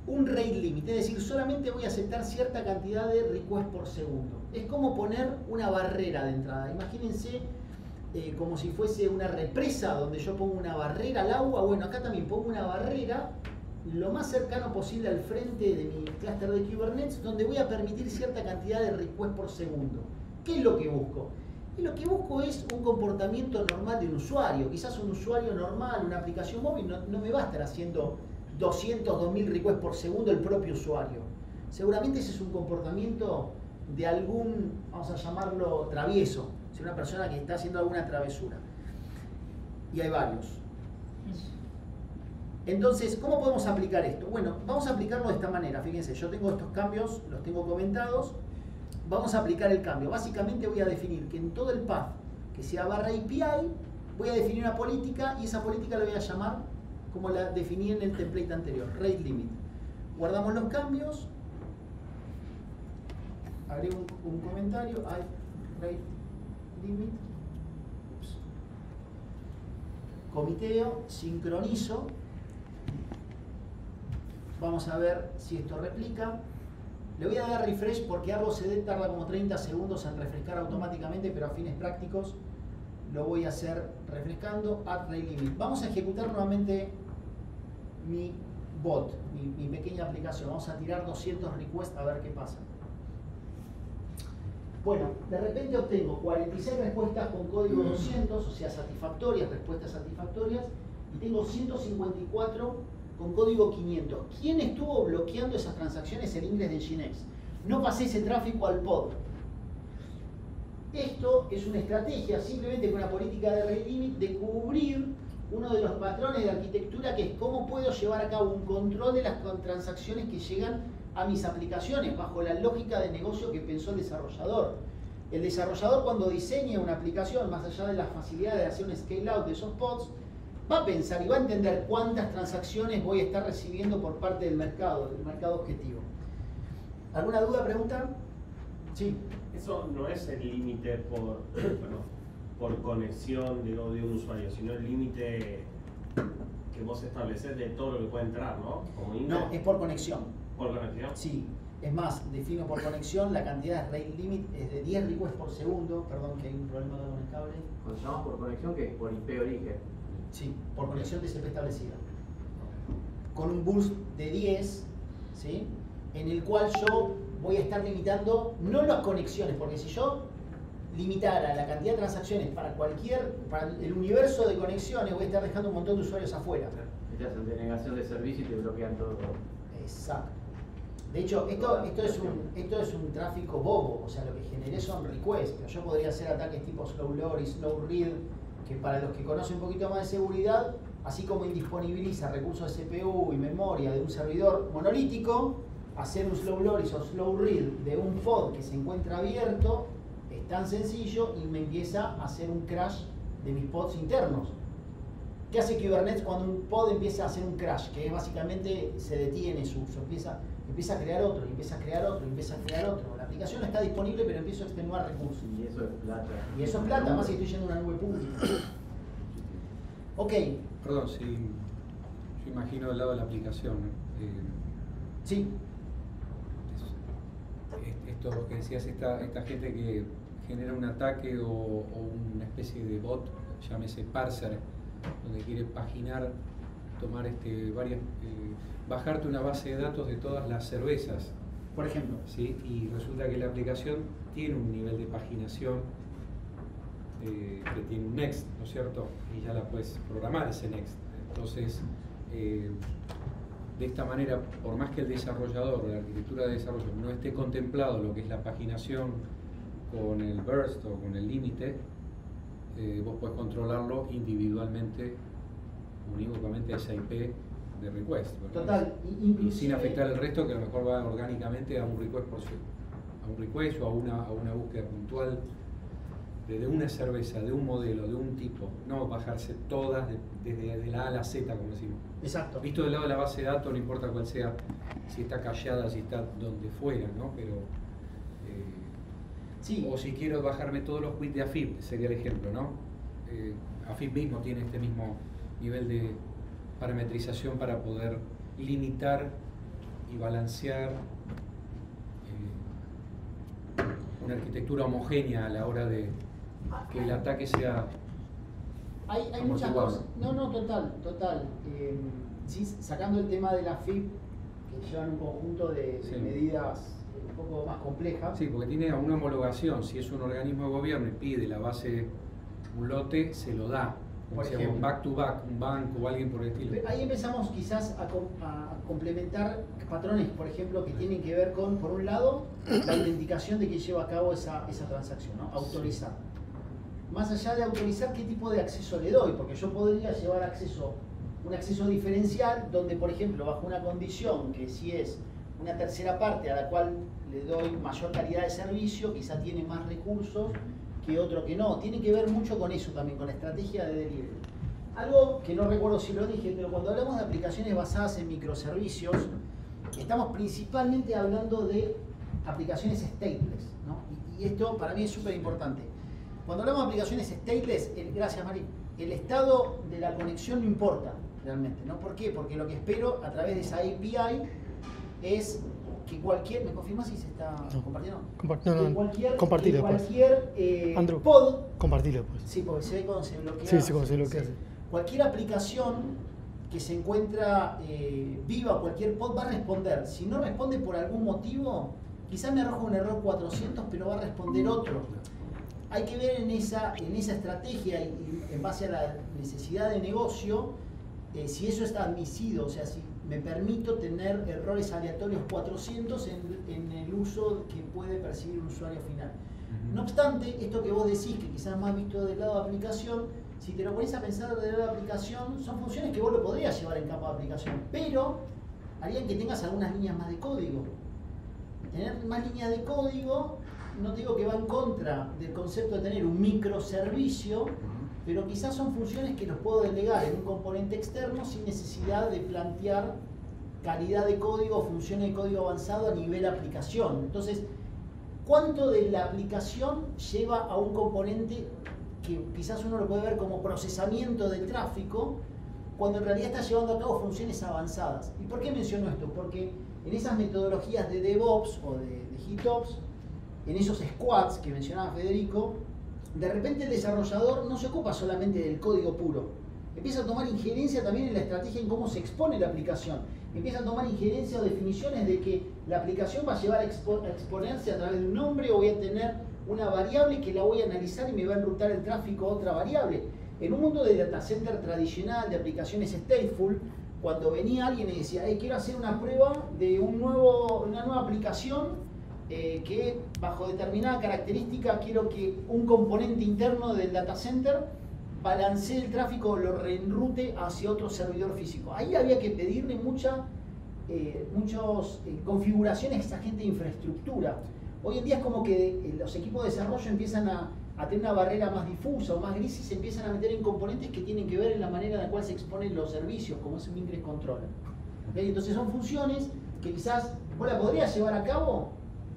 un rate limit, es decir, solamente voy a aceptar cierta cantidad de requests por segundo. Es como poner una barrera de entrada. Imagínense como si fuese una represa donde yo pongo una barrera al agua. Bueno, acá también pongo una barrera lo más cercano posible al frente de mi clúster de Kubernetes, donde voy a permitir cierta cantidad de requests por segundo. ¿Qué es lo que busco? Y lo que busco es un comportamiento normal de un usuario. Quizás un usuario normal, una aplicación móvil, no me va a estar haciendo 200, 2000 requests por segundo el propio usuario. Seguramente ese es un comportamiento de algún, vamos a llamarlo, travieso. Si una persona que está haciendo alguna travesura. Y hay varios. Entonces, ¿cómo podemos aplicar esto? Bueno, vamos a aplicarlo de esta manera. Fíjense, yo tengo estos cambios, los tengo comentados. Vamos a aplicar el cambio. Básicamente voy a definir que en todo el path que sea barra API, voy a definir una política y esa política la voy a llamar como la definí en el template anterior, rate limit. Guardamos los cambios. Agrego un comentario, hay rate limit. Ups. Comiteo, sincronizo. Vamos a ver si esto replica. Le voy a dar refresh porque ArboCD tarda como 30 segundos en refrescar automáticamente, pero a fines prácticos lo voy a hacer refrescando. Add rate limit. Vamos a ejecutar nuevamente mi bot, mi pequeña aplicación. Vamos a tirar 200 requests a ver qué pasa. Bueno, de repente obtengo 46 respuestas con código 200, o sea, satisfactorias, respuestas satisfactorias, y tengo 154 con código 500. ¿Quién estuvo bloqueando esas transacciones en inglés de Nginx? No pasé ese tráfico al pod. Esto es una estrategia, simplemente con una política de rate limit, de cubrir uno de los patrones de arquitectura, que es cómo puedo llevar a cabo un control de las transacciones que llegan a mis aplicaciones bajo la lógica de negocio que pensó el desarrollador. El desarrollador, cuando diseña una aplicación, más allá de la facilidad de hacer un scale out de esos pods, va a pensar y va a entender cuántas transacciones voy a estar recibiendo por parte del mercado objetivo. ¿Alguna duda, pregunta? Sí. Eso no es el límite por conexión de un usuario, sino el límite que vos estableces de todo lo que puede entrar, ¿no? Como No, es por conexión. ¿Por conexión? Sí. Es más, defino por conexión, la cantidad de rate limit es de 10 requests por segundo. Perdón que hay un problema con el cable. Cuando llamamos por conexión, que es por IP origen. Sí, por conexión TCP establecida. Con un burst de 10, ¿sí? En el cual yo voy a estar limitando, no las conexiones, porque si yo limitara la cantidad de transacciones para el universo de conexiones, voy a estar dejando un montón de usuarios afuera. Te hacen denegación de servicio y te bloquean todo. Exacto. De hecho, esto es un tráfico bobo, o sea, lo que generé son requests, pero yo podría hacer ataques tipo slow load y slow read, que para los que conocen un poquito más de seguridad, así como indisponibiliza recursos de CPU y memoria de un servidor monolítico, hacer un slow load y slow read de un pod que se encuentra abierto es tan sencillo y me empieza a hacer un crash de mis pods internos. ¿Qué hace Kubernetes cuando un pod empieza a hacer un crash? Que es básicamente se detiene su uso, empieza a crear otro, y empieza a crear otro, y empieza a crear otro. La aplicación no está disponible, pero empiezo a extenuar recursos. Y eso es plata. Y eso es plata, más si estoy yendo a una nube pública. Ok. Perdón, si yo imagino del lado de la aplicación. Sí. Esto que decías, esta gente que genera un ataque o una especie de bot, llámese parser, donde quiere paginar, tomar bajarte una base de datos de todas las cervezas. Por ejemplo. ¿Sí? Y resulta que la aplicación tiene un nivel de paginación que tiene un next, ¿no es cierto? Y ya la puedes programar ese next. Entonces, de esta manera, por más que el desarrollador, la arquitectura de desarrollo, no esté contemplado lo que es la paginación con el burst o con el límite, vos podés controlarlo individualmente, unívocamente a esa IP de request, ¿verdad? Total. Y sin afectar el resto, que a lo mejor va orgánicamente a un request o a una búsqueda puntual de una cerveza, de un modelo, de un tipo, no bajarse todas desde la A a la Z, como decimos. Exacto. Visto del lado de la base de datos, no importa cuál sea, si está callada, si está donde fuera, ¿no? Pero Sí. O si quiero bajarme todos los quits de AFIP, sería el ejemplo, ¿no? AFIP mismo tiene este mismo nivel de parametrización para poder limitar y balancear una arquitectura homogénea a la hora de que el ataque sea Hay muchas cosas. No, total. Sí, sacando el tema de la FIP, que llevan un conjunto de Sí. medidas un poco más complejas. Sí, porque tiene una homologación. Si es un organismo de gobierno y pide la base, un lote, se lo da. Como Por decíamos, ejemplo. back to back, un banco o alguien por el estilo. Ahí empezamos quizás a complementar patrones, por ejemplo, que tienen que ver con, por un lado, la identificación de quien lleva a cabo esa transacción, ¿no? Autorizar. Más allá de autorizar, ¿qué tipo de acceso le doy? Porque yo podría llevar un acceso diferencial donde, por ejemplo, bajo una condición que si es una tercera parte a la cual le doy mayor calidad de servicio, quizá tiene más recursos que otro que no. Tiene que ver mucho con eso también, con la estrategia de delivery. Algo que no recuerdo si lo dije, pero cuando hablamos de aplicaciones basadas en microservicios, estamos principalmente hablando de aplicaciones stateless, ¿no? Y esto para mí es súper importante. Cuando hablamos de aplicaciones stateless, gracias Mari, el estado de la conexión no importa realmente, ¿no? ¿Por qué? Porque lo que espero a través de esa API es que cualquier, ¿me confirmas si se está compartiendo? Compartilo después. Cualquier Andrew, pod, compartilo después. sí, porque se ve cuando se bloquea. Sí, cuando se bloquea. Sí. Cualquier aplicación que se encuentra viva, cualquier pod va a responder. Si no responde por algún motivo, quizás me arroja un error 400, pero va a responder otro. Hay que ver en esa estrategia y en base a la necesidad de negocio, si eso está admitido, o sea, si me permito tener errores aleatorios 400 en el uso que puede percibir un usuario final. No obstante, esto que vos decís, que quizás más visto del lado de aplicación, si te lo pones a pensar del lado de aplicación, son funciones que vos lo podrías llevar en capa de aplicación, pero harían que tengas algunas líneas más de código. Tener más líneas de código, no te digo que va en contra del concepto de tener un microservicio, pero quizás son funciones que los puedo delegar en un componente externo sin necesidad de plantear calidad de código o funciones de código avanzado a nivel aplicación. Entonces, ¿cuánto de la aplicación lleva a un componente que quizás uno lo puede ver como procesamiento de tráfico, cuando en realidad está llevando a cabo funciones avanzadas? ¿Y por qué menciono esto? Porque en esas metodologías de DevOps o de GitOps, en esos squads que mencionaba Federico, de repente el desarrollador no se ocupa solamente del código puro, empieza a tomar injerencia también en la estrategia en cómo se expone la aplicación, empieza a tomar injerencia o definiciones de que la aplicación va a llevar a exponerse a través de un nombre, o voy a tener una variable que la voy a analizar y me va a enrutar el tráfico a otra variable. En un mundo de data center tradicional, de aplicaciones stateful, cuando venía alguien y decía, hey, quiero hacer una prueba de una nueva aplicación que bajo determinada característica quiero que un componente interno del data center balancee el tráfico, lo reenrute hacia otro servidor físico. Ahí había que pedirle muchas configuraciones a esa gente de infraestructura. Hoy en día es como que los equipos de desarrollo empiezan a tener una barrera más difusa o más gris y se empiezan a meter en componentes que tienen que ver en la manera en la cual se exponen los servicios, como es un ingress controller. ¿Okay? Entonces son funciones que quizás vos la podrías llevar a cabo.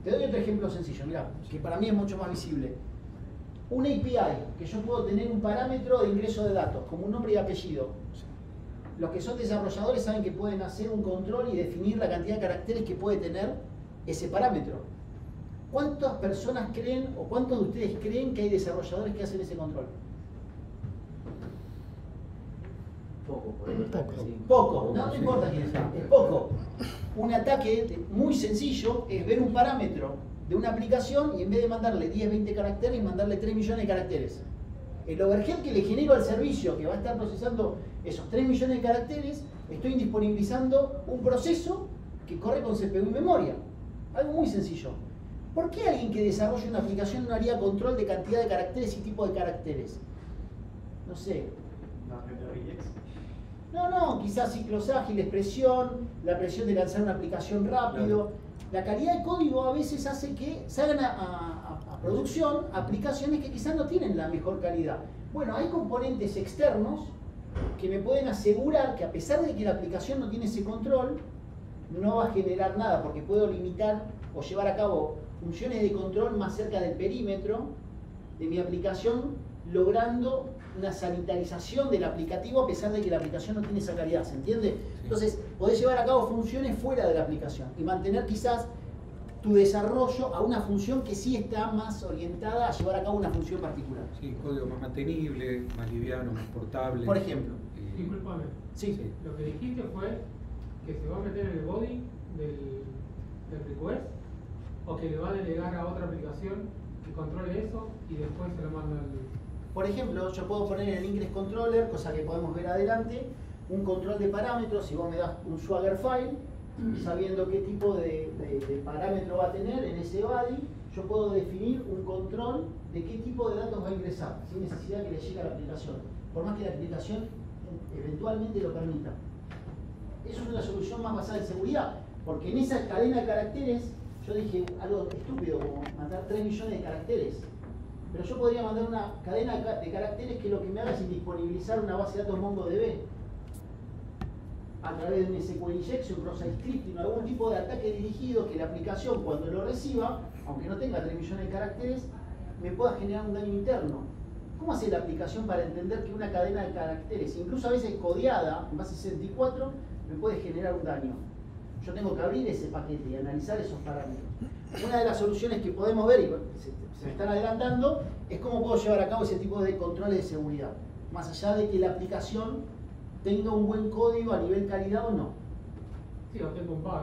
Te doy otro ejemplo sencillo, mirá, que para mí es mucho más visible. Una API, que yo puedo tener un parámetro de ingreso de datos, como un nombre y apellido. Los que son desarrolladores saben que pueden hacer un control y definir la cantidad de caracteres que puede tener ese parámetro. ¿Cuántas personas creen, o cuántos de ustedes creen que hay desarrolladores que hacen ese control? Poco, por el ataque, sí. Poco, no importa quién sea, es poco. Un ataque muy sencillo es ver un parámetro de una aplicación y en vez de mandarle 10, 20 caracteres, mandarle 3 millones de caracteres. El overhead que le genero al servicio, que va a estar procesando esos 3 millones de caracteres, estoy indisponibilizando un proceso que corre con CPU y memoria. Algo muy sencillo. ¿Por qué alguien que desarrolla una aplicación no haría control de cantidad de caracteres y tipo de caracteres? No sé. No, quizás ciclos ágiles, presión, la presión de lanzar una aplicación rápido. La calidad de código a veces hace que salgan a producción aplicaciones que quizás no tienen la mejor calidad. Bueno, hay componentes externos que me pueden asegurar que a pesar de que la aplicación no tiene ese control, no va a generar nada, porque puedo limitar o llevar a cabo funciones de control más cerca del perímetro de mi aplicación, logrando una sanitarización del aplicativo a pesar de que la aplicación no tiene esa calidad, ¿se entiende? Entonces, podés llevar a cabo funciones fuera de la aplicación y mantener quizás tu desarrollo a una función que sí está más orientada a llevar a cabo una función particular. Sí, código más mantenible, más liviano, más portable. Por ejemplo. Disculpame. Sí. Lo que dijiste fue que se va a meter en el body del request o que le va a delegar a otra aplicación que controle eso y después se lo manda al... Por ejemplo, yo puedo poner en el Ingress Controller, cosa que podemos ver adelante, un control de parámetros. Si vos me das un Swagger file, sabiendo qué tipo de parámetro va a tener en ese body, yo puedo definir un control de qué tipo de datos va a ingresar, sin necesidad que le llegue a la aplicación, por más que la aplicación eventualmente lo permita. Eso es una solución más basada en seguridad, porque en esa cadena de caracteres, yo dije algo estúpido, como mandar 3 millones de caracteres. Pero yo podría mandar una cadena de caracteres que lo que me haga es indisponibilizar una base de datos MongoDB a través de un SQL injection, cross-site scripting, algún tipo de ataque dirigido que la aplicación, cuando lo reciba, aunque no tenga 3 millones de caracteres, me pueda generar un daño interno. ¿Cómo hace la aplicación para entender que una cadena de caracteres, incluso a veces codeada en base 64, me puede generar un daño? Yo tengo que abrir ese paquete y analizar esos parámetros. Una de las soluciones que podemos ver, y se me están adelantando, es cómo puedo llevar a cabo ese tipo de controles de seguridad. Más allá de que la aplicación tenga un buen código a nivel calidad o no. Sí, o tengo un bug.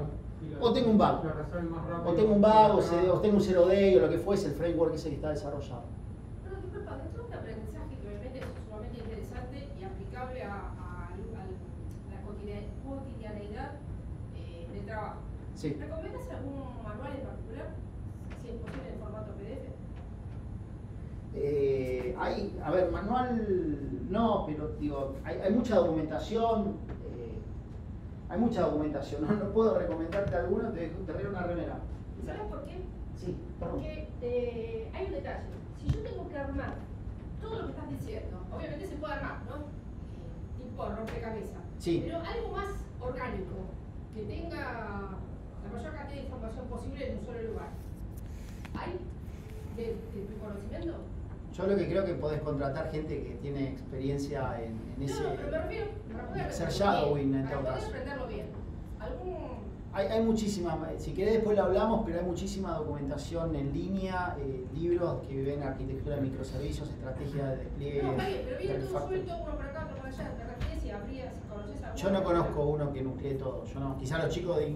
O tengo un bug. O tengo un bug, o tengo un 0day o lo que fuese, el framework ese que está desarrollado. Pero disculpa, dentro de este aprendizaje que obviamente es sumamente interesante y aplicable a la cotidianeidad del trabajo. Sí. ¿Recomiendas algún manual en particular? Si es posible en formato PDF. A ver, manual no, pero digo, hay mucha documentación. Hay mucha documentación. No puedo recomendarte alguna, te traigo una remera. ¿Sabes por qué? Sí, perdón. Porque hay un detalle. Si yo tengo que armar todo lo que estás diciendo, obviamente se puede armar, ¿no? Tipo rompecabezas. Sí. Pero algo más orgánico, que tenga la mayor cantidad de información posible en un solo lugar. ¿Hay de tu conocimiento? Yo lo que creo que podés contratar gente que tiene experiencia en ese. No, pero me refiero para poder ser aprenderlo shadowing bien, en todo para poder caso. aprenderlo bien. Hay muchísima, si querés después lo hablamos, pero hay muchísima documentación en línea, libros que ven arquitectura de microservicios, estrategia de despliegue. No, está bien, pero viene del todo factory. suelto, uno por acá, otro por allá, te refieres y abrías, si conoces a Yo no conozco uno que nuclee todo, yo no. Quizá los chicos de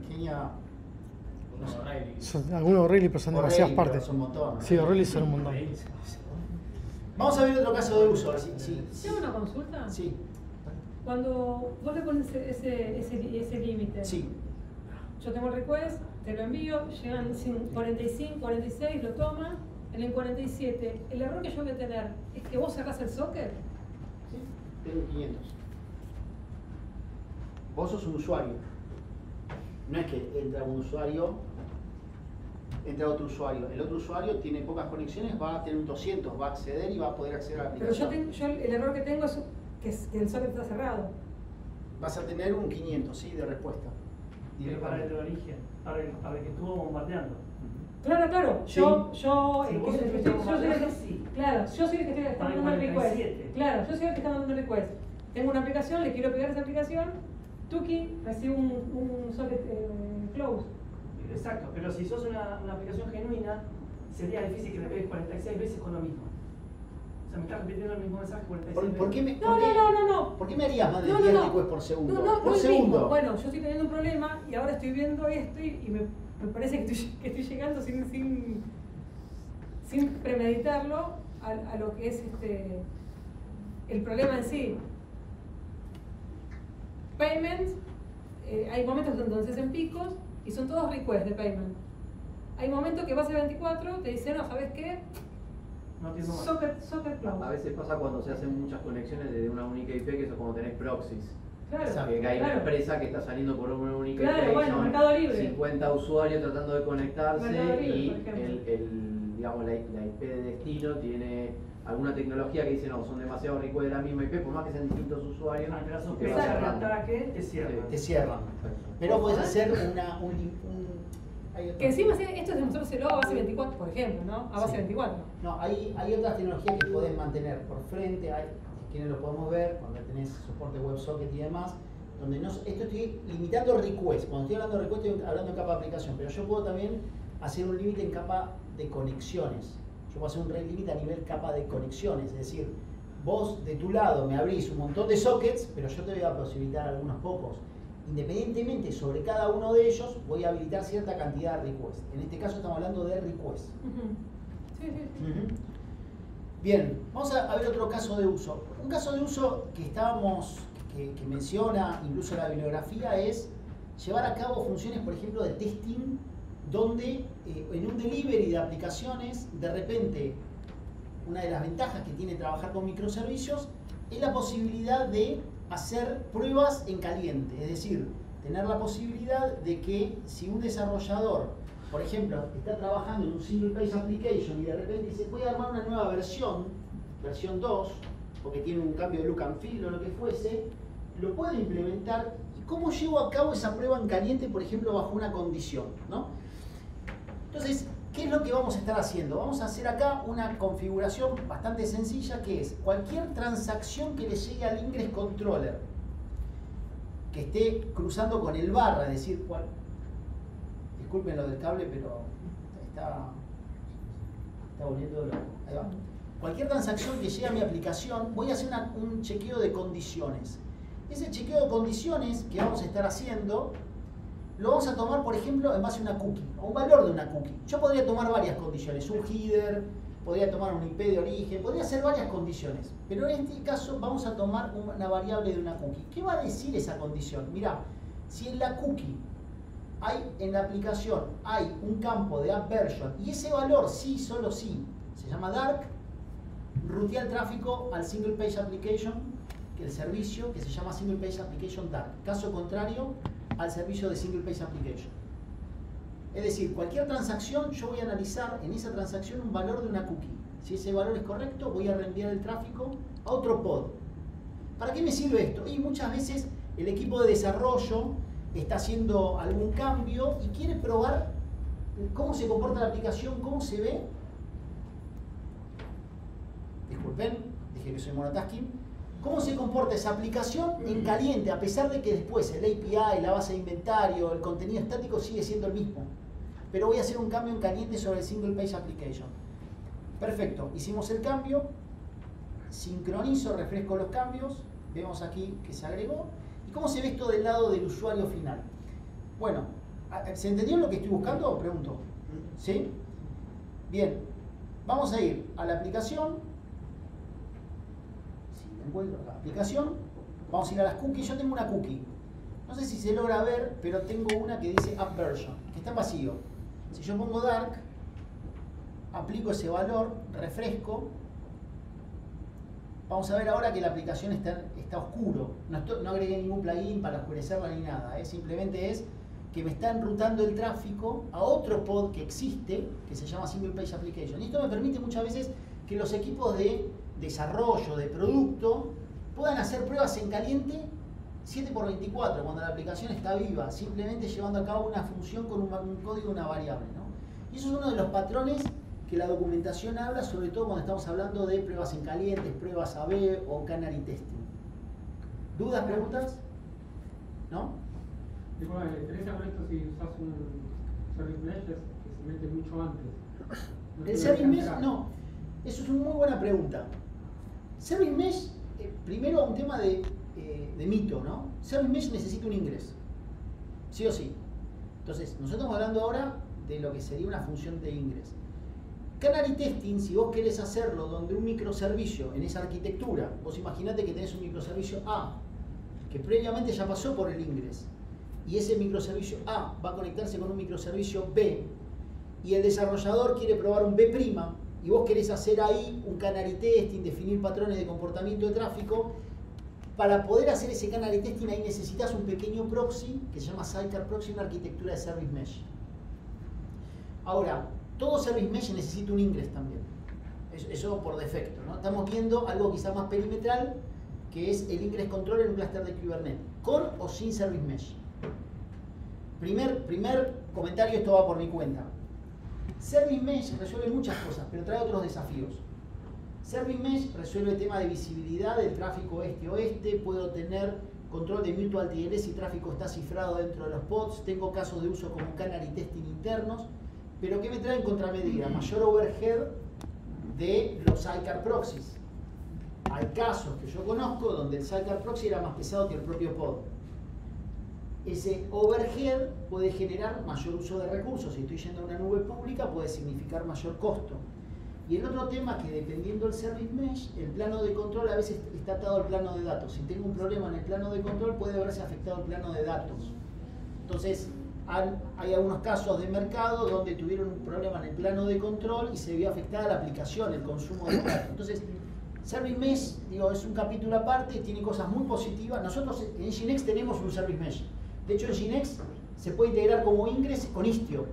Ingenia. No sé. Algunos O'Reilly, pero son demasiadas O'Reilly, partes. son un montón. Sí, O'Reilly son un montón. Vamos a ver otro caso de uso. ¿Tengo una consulta? Sí. Cuando vos le pones ese límite, Sí. yo tengo el request, te lo envío, llegan 45, 46, lo toma, en el 47, el error que yo voy a tener es que vos sacás el socket. Sí, tengo 500. Vos sos un usuario. No es que entra un usuario, entra otro usuario. El otro usuario tiene pocas conexiones, va a tener un 200, va a acceder y va a poder acceder a la Pero aplicación. yo el error que tengo es que el socket está cerrado. Vas a tener un 500, ¿sí? De respuesta. Pero para el origen, para el que estuvo bombardeando. Claro, Sí. yo Si vos sos el que está bombardeando, sí. Claro, yo soy el que está Para el mandando el request. 47. Claro, yo soy el que está mandando el request. Tengo una aplicación, le quiero pegar esa aplicación, Tuki recibe un socket close. Exacto, pero si sos una aplicación genuina, sería difícil que le pegues 46 veces con lo mismo. O sea, me estás repitiendo el mismo mensaje 46 veces. ¿Por qué me, No. ¿Por qué me harías más de No, 10 no. requests por segundo? No por es segundo. mismo. Bueno, yo estoy teniendo un problema y ahora estoy viendo esto y me parece que estoy llegando sin premeditarlo a lo que es el problema en sí. Payment, hay momentos donde se hacen picos y son todos requests de payment. Hay momentos que base 24 te dice, no, ¿sabes qué? No entiendo más. Socket cloud. A veces pasa cuando se hacen muchas conexiones desde una única IP, que eso es como tenés proxies. Claro, Que hay una claro. empresa que está saliendo por una única Claro, IP. bueno, son Mercado Libre. 50 usuarios tratando de conectarse Mercado Libre, y por ejemplo. digamos, la IP de destino tiene alguna tecnología que dice no, son demasiados requests de la misma IP, por más que sean distintos usuarios. Ante la te va sospecha de cerrando. ataque, te cierran. Te cierran. Exacto. Pero puedes hacer Que encima esto es demostrárselo a base 24, por ejemplo, ¿no? A base 24. No, hay otras tecnologías que podés mantener por frente, hay quienes lo podemos ver cuando tenés soporte WebSocket y demás, donde no, esto estoy limitando request. Cuando estoy hablando de request estoy hablando de capa de aplicación, pero yo puedo también hacer un límite en capa de conexiones. Yo puedo hacer un rate limit a nivel capa de conexiones, es decir, vos de tu lado me abrís un montón de sockets, pero yo te voy a posibilitar algunos pocos. Independientemente sobre cada uno de ellos, voy a habilitar cierta cantidad de requests. En este caso estamos hablando de requests. Bien, vamos a ver otro caso de uso. Un caso de uso que que menciona incluso la bibliografía es llevar a cabo funciones, por ejemplo, de testing, donde en un delivery de aplicaciones, de repente, una de las ventajas que tiene trabajar con microservicios es la posibilidad de hacer pruebas en caliente, es decir, tener la posibilidad de que si un desarrollador, por ejemplo, está trabajando en un single page application y de repente dice voy a armar una nueva versión 2, porque tiene un cambio de look and feel o lo que fuese, lo puedo implementar. ¿Y cómo llevo a cabo esa prueba en caliente, por ejemplo, bajo una condición, ¿no? Entonces, ¿qué es lo que vamos a estar haciendo? Vamos a hacer acá una configuración bastante sencilla, que es cualquier transacción que le llegue al ingress controller que esté cruzando con el barra, es decir, disculpen lo del cable, pero está volviendo loco. Ahí va. Cualquier transacción que llegue a mi aplicación, voy a hacer un chequeo de condiciones. Ese chequeo de condiciones que vamos a estar haciendo lo vamos a tomar, por ejemplo, en base a una cookie, o un valor de una cookie. Yo podría tomar varias condiciones, un header, podría tomar un IP de origen, podría hacer varias condiciones. Pero en este caso vamos a tomar una variable de una cookie. ¿Qué va a decir esa condición? Mirá, si en la cookie en la aplicación hay un campo de app version y ese valor sí, solo sí, se llama dark, rutea el tráfico al single page application, que el servicio que se llama single page application dark. Caso contrario, al servicio de single page application. Es decir, cualquier transacción yo voy a analizar en esa transacción un valor de una cookie. Si ese valor es correcto, voy a reenviar el tráfico a otro pod. ¿Para qué me sirve esto? Y muchas veces el equipo de desarrollo está haciendo algún cambio y quiere probar cómo se comporta la aplicación, cómo se ve. Disculpen, dije que soy monotasking. ¿Cómo se comporta esa aplicación en caliente, a pesar de que después el API, la base de inventario, el contenido estático sigue siendo el mismo? Pero voy a hacer un cambio en caliente sobre el single page application. Perfecto, hicimos el cambio, sincronizo, refresco los cambios, vemos aquí que se agregó. ¿Y cómo se ve esto del lado del usuario final? Bueno, ¿se entendió lo que estoy buscando? Pregunto. ¿Sí? Bien, vamos a ir a la aplicación. Encuentro la aplicación, vamos a ir a las cookies. Yo tengo una cookie, no sé si se logra ver, pero tengo una que dice app version, que está en vacío. Si yo pongo dark, aplico ese valor, refresco, vamos a ver ahora que la aplicación está oscuro. No agregué ningún plugin para oscurecerla ni nada, simplemente es que me está enrutando el tráfico a otro pod que existe, que se llama single page application. Y esto me permite muchas veces que los equipos de desarrollo de producto puedan hacer pruebas en caliente 7×24 cuando la aplicación está viva, simplemente llevando a cabo una función con un código, una variable, ¿no? Y eso es uno de los patrones que la documentación habla, sobre todo cuando estamos hablando de pruebas en caliente, pruebas AB o canary testing. ¿Dudas, preguntas? ¿No? Disculpa, ¿le interesa con esto si usas un service mesh que se mete mucho antes? El service mesh, no. Eso es una muy buena pregunta. Service mesh, primero un tema de mito, ¿no? Service mesh necesita un ingress, sí o sí. Entonces, nosotros estamos hablando ahora de lo que sería una función de ingress. Canary testing, si vos querés hacerlo donde un microservicio en esa arquitectura, vos imaginate que tenés un microservicio A, que previamente ya pasó por el ingress, y ese microservicio A va a conectarse con un microservicio B, y el desarrollador quiere probar un B', y vos querés hacer ahí un canary testing, definir patrones de comportamiento de tráfico. Para poder hacer ese canary testing ahí necesitas un pequeño proxy que se llama Sidecar Proxy, una arquitectura de Service Mesh. Ahora, todo Service Mesh necesita un ingress también. Eso por defecto, ¿no? Estamos viendo algo quizá más perimetral, que es el ingress control en un clúster de Kubernetes, con o sin Service Mesh. primer comentario, esto va por mi cuenta. Service Mesh resuelve muchas cosas, pero trae otros desafíos. Service Mesh resuelve el tema de visibilidad del tráfico este-oeste, puedo tener control de mutual TLS si tráfico está cifrado dentro de los pods, tengo casos de uso como canary testing internos, pero ¿qué me trae en contramedida? Mayor overhead de los sidecar proxies. Hay casos que yo conozco donde el sidecar proxy era más pesado que el propio pod. Ese overhead puede generar mayor uso de recursos. Si estoy yendo a una nube pública puede significar mayor costo. Y el otro tema que dependiendo del Service Mesh, el plano de control a veces está atado al plano de datos. Si tengo un problema en el plano de control puede verse afectado el plano de datos. Entonces hay algunos casos de mercado donde tuvieron un problema en el plano de control y se vio afectada la aplicación, el consumo de datos. Entonces Service Mesh, digo, es un capítulo aparte, tiene cosas muy positivas. Nosotros en Nginx tenemos un Service Mesh. De hecho, en Nginx se puede integrar como Ingress con Istio.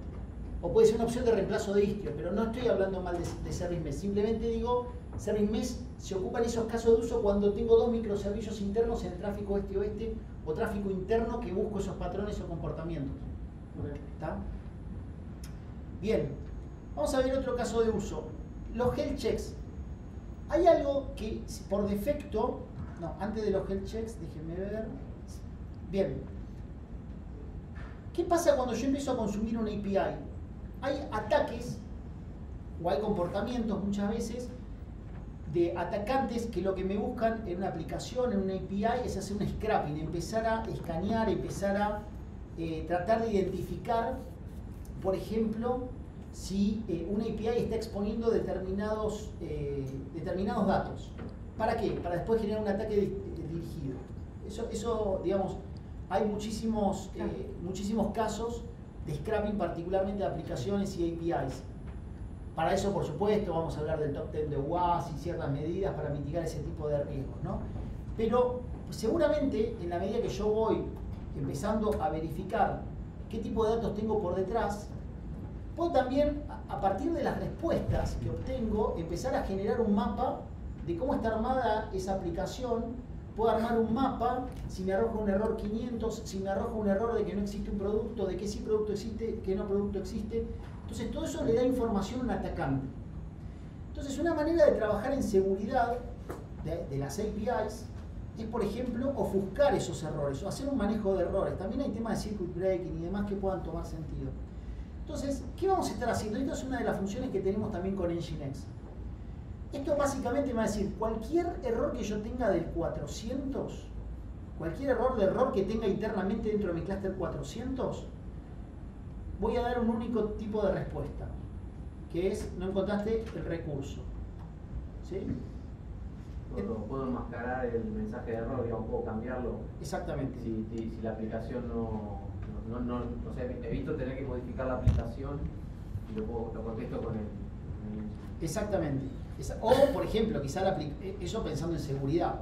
O puede ser una opción de reemplazo de Istio, pero no estoy hablando mal de Service Mesh. Simplemente digo, Service Mesh se ocupa en esos casos de uso cuando tengo dos microservicios internos en el tráfico este-oeste o tráfico interno que busco esos patrones o comportamientos. ¿Está? Bien, vamos a ver otro caso de uso. Los health checks. Hay algo que por defecto, no, antes de los health checks, déjenme ver. Bien. ¿Qué pasa cuando yo empiezo a consumir una API? Hay ataques o hay comportamientos muchas veces de atacantes que lo que me buscan en una aplicación, en una API, es hacer un scrapping, empezar a escanear, empezar a tratar de identificar, por ejemplo, si una API está exponiendo determinados datos. ¿Para qué? Para después generar un ataque dirigido. Eso, digamos, hay muchísimos casos de scrapping, particularmente de aplicaciones y APIs. Para eso, por supuesto, vamos a hablar del top 10 de WAS y ciertas medidas para mitigar ese tipo de riesgos, ¿no? Pero seguramente, en la medida que yo voy empezando a verificar qué tipo de datos tengo por detrás, puedo también, a partir de las respuestas que obtengo, empezar a generar un mapa de cómo está armada esa aplicación. Puedo armar un mapa, si me arroja un error 500, si me arroja un error de que no existe un producto, de que sí producto existe, que no producto existe. Entonces todo eso le da información a un atacante. Entonces una manera de trabajar en seguridad de las APIs es, por ejemplo, ofuscar esos errores o hacer un manejo de errores. También hay temas de circuit breaking y demás que puedan tomar sentido. Entonces, ¿qué vamos a estar haciendo? Esta es una de las funciones que tenemos también con Nginx. Esto básicamente me va a decir, cualquier error que yo tenga del 400, cualquier error que tenga internamente dentro de mi clúster 400, voy a dar un único tipo de respuesta, que es, no encontraste el recurso. ¿Sí? Puedo enmascarar el mensaje de error, digamos, puedo cambiarlo. Exactamente. Si la aplicación no, o sea, evito tener que modificar la aplicación y lo contesto con el... Exactamente. O, por ejemplo, quizá eso pensando en seguridad,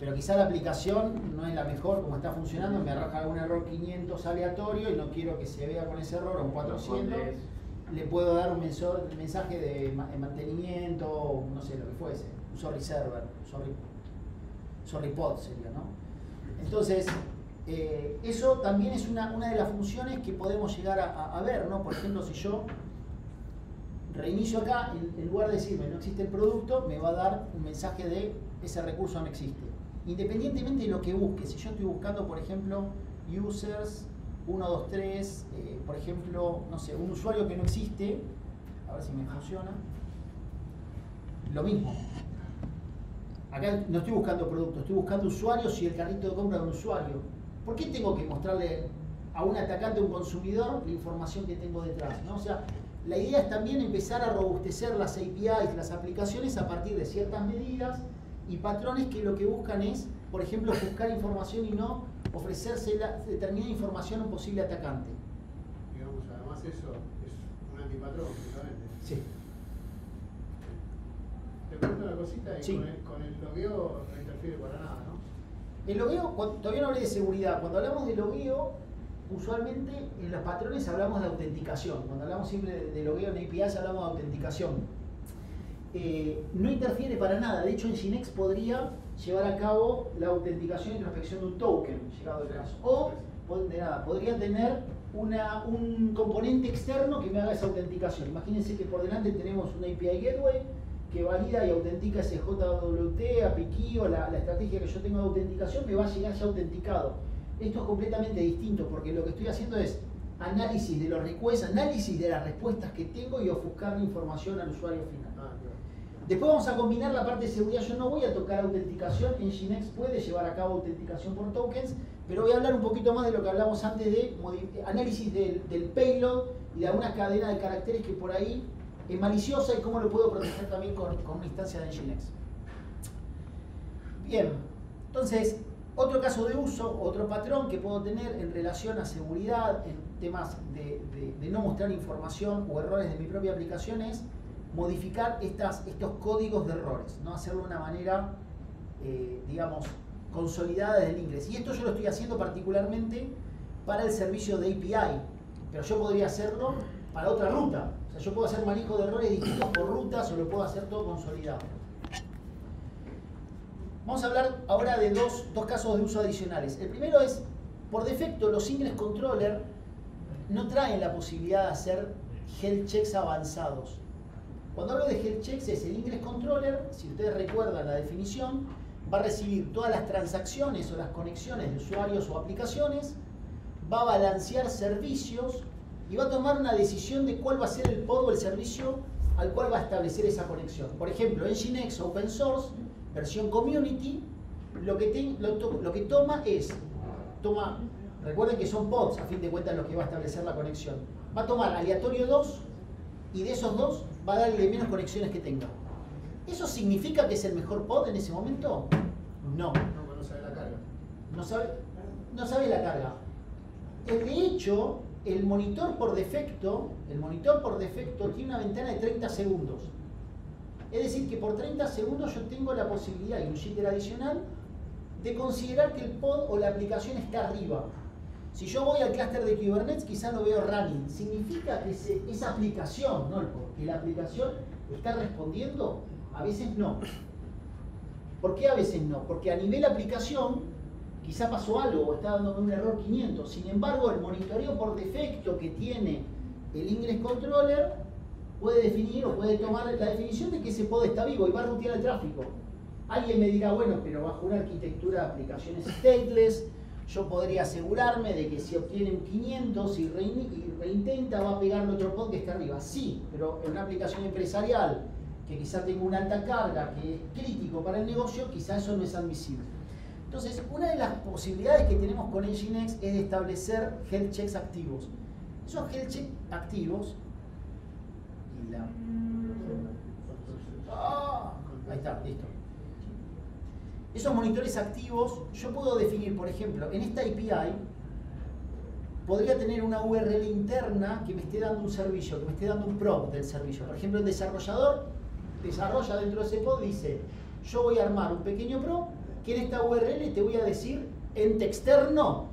pero quizá la aplicación no es la mejor como está funcionando, me arroja algún error 500 aleatorio y no quiero que se vea con ese error, o un 400, le puedo dar un mensaje de mantenimiento, no sé, lo que fuese, un sorry server, sorry pod sería, ¿no? Entonces, eso también es una de las funciones que podemos llegar a ver, ¿no? Por ejemplo, si yo reinicio acá, en lugar de decirme no existe el producto, me va a dar un mensaje de ese recurso no existe. Independientemente de lo que busque, si yo estoy buscando, por ejemplo, users 123, por ejemplo, no sé, un usuario que no existe, a ver si me funciona, lo mismo. Acá no estoy buscando producto, estoy buscando usuarios y el carrito de compra de un usuario. ¿Por qué tengo que mostrarle a un atacante, a un consumidor, la información que tengo detrás, ¿no? O sea, la idea es también empezar a robustecer las APIs, las aplicaciones a partir de ciertas medidas y patrones que lo que buscan es, por ejemplo, buscar información y no ofrecerse determinada información a un posible atacante. Digamos, además eso es un antipatrón, justamente. Sí. Te pregunto una cosita y Sí. con el logueo no interfiere para nada, ¿no? El logueo, todavía no hablé de seguridad. Cuando hablamos de logueo, usualmente en los patrones hablamos de autenticación. Cuando hablamos siempre de logueo en APIs hablamos de autenticación. No interfiere para nada. De hecho, Nginx podría llevar a cabo la autenticación y introspección de un token, llegado el caso. O podría tener un componente externo que me haga esa autenticación. Imagínense que por delante tenemos una API Gateway que valida y autentica ese JWT, API Key o la estrategia que yo tengo de autenticación me va a llegar ya autenticado. Esto es completamente distinto porque lo que estoy haciendo es análisis de los requests, análisis de las respuestas que tengo y ofuscar la información al usuario final. Después vamos a combinar la parte de seguridad. Yo no voy a tocar autenticación. Nginx puede llevar a cabo autenticación por tokens, pero voy a hablar un poquito más de lo que hablamos antes de análisis del payload y de alguna cadena de caracteres que por ahí es maliciosa y cómo lo puedo proteger también con una instancia de Nginx. Bien, entonces, otro caso de uso, otro patrón que puedo tener en relación a seguridad, en temas de no mostrar información o errores de mi propia aplicación es modificar estos códigos de errores, no hacerlo de una manera, digamos, consolidada desde el inglés. Y esto yo lo estoy haciendo particularmente para el servicio de API, pero yo podría hacerlo para otra ruta. O sea, yo puedo hacer manejo de errores distintos por rutas o lo puedo hacer todo consolidado. Vamos a hablar ahora de dos casos de uso adicionales. El primero es, por defecto, los Ingress Controller no traen la posibilidad de hacer health checks avanzados. Cuando hablo de health checks es el Ingress Controller, si ustedes recuerdan la definición, va a recibir todas las transacciones o las conexiones de usuarios o aplicaciones, va a balancear servicios y va a tomar una decisión de cuál va a ser el pod o el servicio al cual va a establecer esa conexión. Por ejemplo, Nginx Open Source, versión Community, lo que toma es, recuerden que son pods a fin de cuentas los que va a establecer la conexión. Va a tomar aleatorio 2 y de esos 2 va a darle menos conexiones que tenga. ¿Eso significa que es el mejor pod en ese momento? No. No sabe la carga. No sabe la carga. De hecho, el monitor por defecto tiene una ventana de 30 segundos. Es decir, que por 30 segundos yo tengo la posibilidad, y un jitter adicional, de considerar que el pod o la aplicación está arriba. Si yo voy al clúster de Kubernetes, quizá lo veo running. ¿Significa que esa aplicación, no el pod, que la aplicación está respondiendo? A veces no. ¿Por qué a veces no? Porque a nivel aplicación, quizá pasó algo o está dándome un error 500. Sin embargo, el monitoreo por defecto que tiene el Ingress Controller puede definir o puede tomar la definición de que ese pod está vivo y va a rutear el tráfico. Alguien me dirá, bueno, pero bajo una arquitectura de aplicaciones stateless, yo podría asegurarme de que si obtiene un 500 y reintenta, va a pegarle otro pod que está arriba. Sí, pero en una aplicación empresarial que quizá tenga una alta carga, que es crítico para el negocio, quizá eso no es admisible. Entonces, una de las posibilidades que tenemos con Nginx es de establecer health checks activos. Esos health checks activos, ahí está, listo. Esos monitores activos, yo puedo definir, por ejemplo, en esta API, podría tener una URL interna que me esté dando un servicio, que me esté dando un prompt del servicio. Por ejemplo, el desarrollador desarrolla dentro de ese pod, dice, yo voy a armar un pequeño prompt que en esta URL te voy a decir ente externo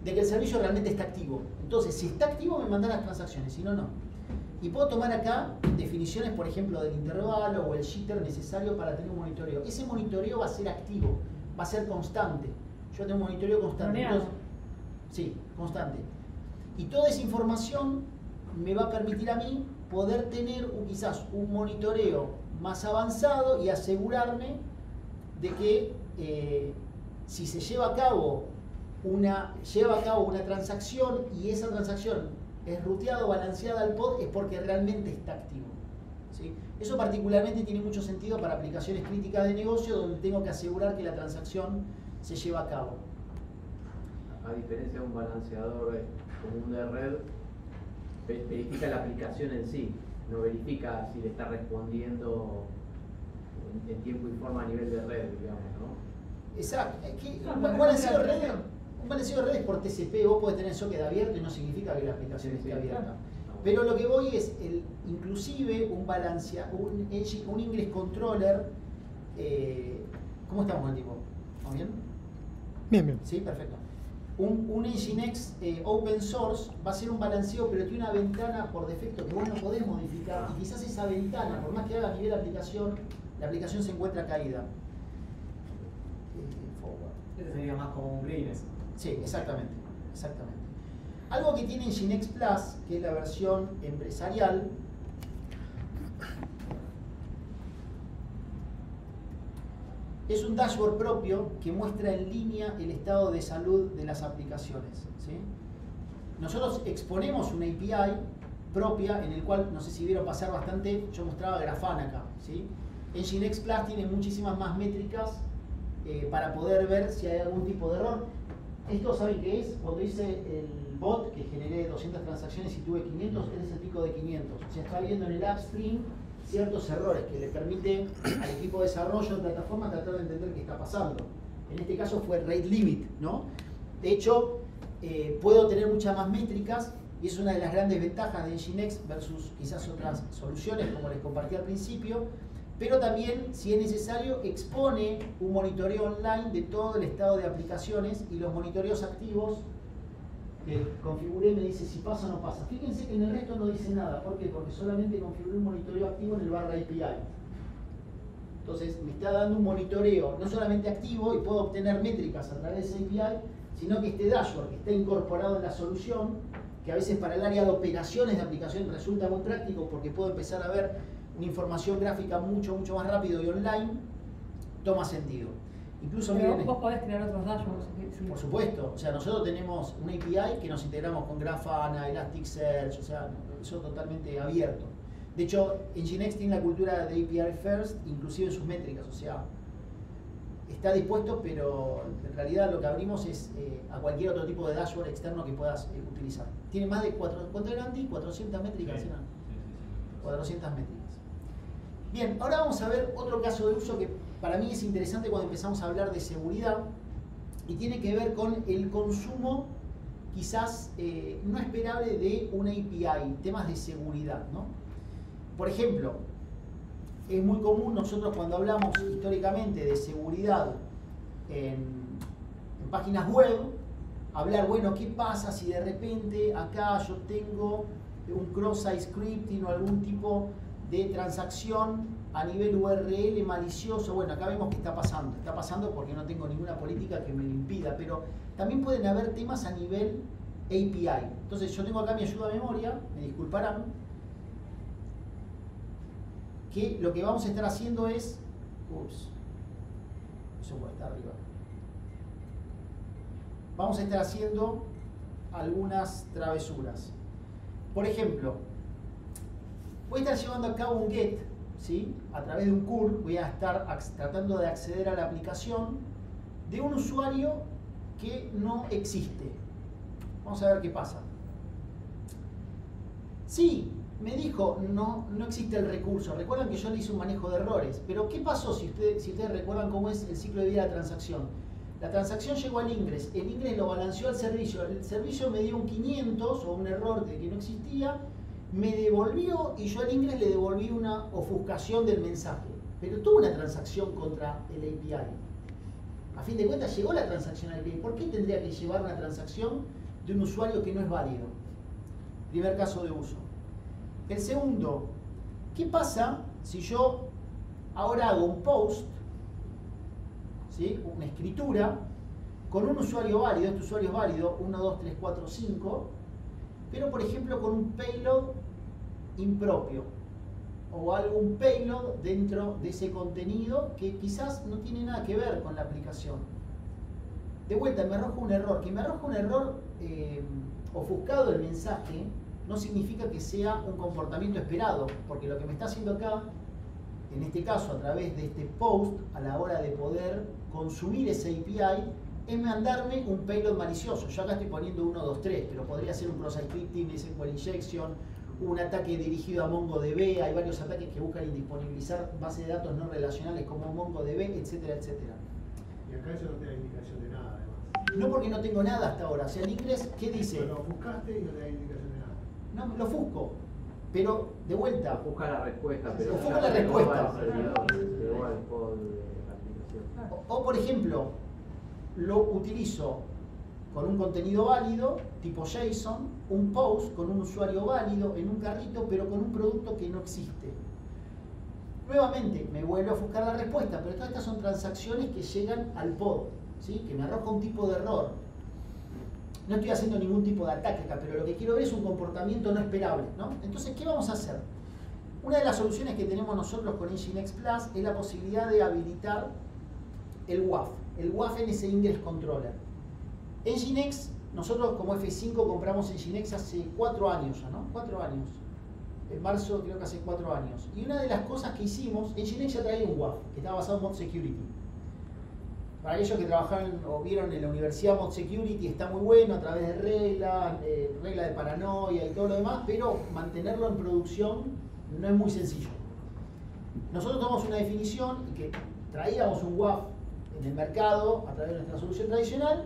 de que el servicio realmente está activo. Entonces, si está activo, me mandan las transacciones, si no, no. Y puedo tomar acá definiciones, por ejemplo, del intervalo o el jitter necesario para tener un monitoreo. Ese monitoreo va a ser activo, va a ser constante. Yo tengo un monitoreo constante. Entonces, sí, constante. Y toda esa información me va a permitir a mí poder tener quizás un monitoreo más avanzado y asegurarme de que si se lleva a cabo una transacción y esa transacción es ruteado, balanceada al pod, es porque realmente está activo. ¿Sí? Eso particularmente tiene mucho sentido para aplicaciones críticas de negocio donde tengo que asegurar que la transacción se lleva a cabo. A diferencia de un balanceador común de red, verifica la aplicación en sí, no verifica si le está respondiendo en tiempo y forma a nivel de red, digamos, ¿no? Exacto. Un balanceado de redes por TCP, vos podés tener socket abierto y no significa que la aplicación esté abierta. Pero lo que voy es, inclusive un Ingress Controller, ¿cómo estamos con el tiempo? ¿Estamos bien? Bien, bien. Sí, perfecto. Un Nginx Open Source va a ser un balanceo, pero tiene una ventana por defecto que vos no podés modificar. Y quizás esa ventana, por más que haga a nivel de aplicación, la aplicación se encuentra caída. Este sería más como un green eso. Sí, exactamente. Exactamente. Algo que tiene Nginx Plus, que es la versión empresarial, es un dashboard propio que muestra en línea el estado de salud de las aplicaciones, ¿sí? Nosotros exponemos una API propia en el cual, no sé si vieron pasar bastante, yo mostraba Grafana acá, ¿sí? Nginx Plus tiene muchísimas más métricas para poder ver si hay algún tipo de error. Esto, ¿saben qué es? Cuando hice el bot que generé 200 transacciones y tuve 500, es el pico de 500. O sea, está viendo en el upstream ciertos errores que le permiten al equipo de desarrollo de plataforma tratar de entender qué está pasando. En este caso fue rate limit, ¿no? De hecho, puedo tener muchas más métricas y es una de las grandes ventajas de Nginx versus quizás otras soluciones como les compartí al principio, pero también, si es necesario, expone un monitoreo online de todo el estado de aplicaciones y los monitoreos activos que configuré me dice si pasa o no pasa. Fíjense que en el resto no dice nada. ¿Por qué? Porque solamente configuré un monitoreo activo en el barra API. Entonces me está dando un monitoreo no solamente activo y puedo obtener métricas a través de ese API, sino que este dashboard que está incorporado en la solución, que a veces para el área de operaciones de aplicación resulta muy práctico porque puedo empezar a ver una información gráfica mucho más rápido y online, toma sentido. Incluso pero miren, vos podés crear otros dashboards. Sí. Por supuesto, o sea, nosotros tenemos una API que nos integramos con Grafana, Elasticsearch, o sea, eso totalmente abierto. De hecho, Nginx tiene la cultura de API First, inclusive en sus métricas, o sea, está dispuesto, pero en realidad lo que abrimos es a cualquier otro tipo de dashboard externo que puedas utilizar. Tiene más de 400 métricas, Sí. ¿no? 400 métricas. Bien, ahora vamos a ver otro caso de uso que para mí es interesante cuando empezamos a hablar de seguridad y tiene que ver con el consumo quizás no esperable de una API, temas de seguridad, ¿no? Por ejemplo, es muy común nosotros cuando hablamos históricamente de seguridad en páginas web, hablar, bueno, ¿qué pasa si de repente acá yo tengo un cross-site scripting o algún tipo de transacción a nivel URL malicioso? Bueno, acá vemos que está pasando porque no tengo ninguna política que me lo impida, pero también pueden haber temas a nivel API. Entonces yo tengo acá mi ayuda a memoria, me disculparán, que lo que vamos a estar haciendo es, eso puede estar arriba, vamos a estar haciendo algunas travesuras. Por ejemplo, voy a estar llevando a cabo un get, ¿sí? A través de un curl voy a estar tratando de acceder a la aplicación de un usuario que no existe. Vamos a ver qué pasa. Sí, me dijo, no existe el recurso. Recuerdan que yo le hice un manejo de errores, pero ¿qué pasó si ustedes recuerdan cómo es el ciclo de vida de la transacción? La transacción llegó al ingress, el ingress lo balanceó al servicio, el servicio me dio un 500 o un error de que no existía, me devolvió y yo al ingress le devolví una ofuscación del mensaje. Pero tuvo una transacción contra el API. A fin de cuentas llegó la transacción al API. ¿Por qué tendría que llevar una transacción de un usuario que no es válido? Primer caso de uso. El segundo, ¿qué pasa si yo ahora hago un post, ¿sí? Una escritura, con un usuario válido? Este usuario es válido, 1, 2, 3, 4, 5, pero por ejemplo con un payload impropio o algún payload dentro de ese contenido que quizás no tiene nada que ver con la aplicación. De vuelta, me arroja un error. Que me arroja un error ofuscado del mensaje no significa que sea un comportamiento esperado, porque lo que me está haciendo acá, en este caso a través de este post, a la hora de poder consumir ese API, es mandarme un payload malicioso. Yo acá estoy poniendo 1, 2, 3, pero podría ser un cross-site scripting, SQL injection, un ataque dirigido a MongoDB, hay varios ataques que buscan indisponibilizar bases de datos no relacionales como MongoDB, etcétera, etcétera. Y acá eso no te da indicación de nada, además. No, porque no tengo nada hasta ahora. O sea, el inglés, ¿qué dice? Lo buscaste y no te da indicación de nada. No, lo ofusco. Pero, de vuelta. Ofusca la respuesta, pero ofusca la respuesta. O, por ejemplo, lo utilizo con un contenido válido, tipo JSON, un post con un usuario válido en un carrito, pero con un producto que no existe. Nuevamente, me vuelve a ofuscar la respuesta, pero todas estas son transacciones que llegan al pod, ¿sí? Que me arroja un tipo de error. no estoy haciendo ningún tipo de ataque acá, pero lo que quiero ver es un comportamiento no esperable, ¿no? Entonces, ¿qué vamos a hacer? Una de las soluciones que tenemos nosotros con Nginx Plus es la posibilidad de habilitar el WAF. El WAF NS Ingress Controller. Nginx, nosotros como F5 compramos Nginx hace 4 años ya, ¿no? 4 años. En marzo creo que hace 4 años. Y una de las cosas que hicimos, Nginx ya traía un WAF, que estaba basado en Mod Security. Para aquellos que trabajaron o vieron en la universidad, Mod Security está muy bueno a través de reglas de paranoia y todo lo demás, pero mantenerlo en producción no es muy sencillo. Nosotros tomamos una definición y que traíamos un WAF en el mercado a través de nuestra solución tradicional,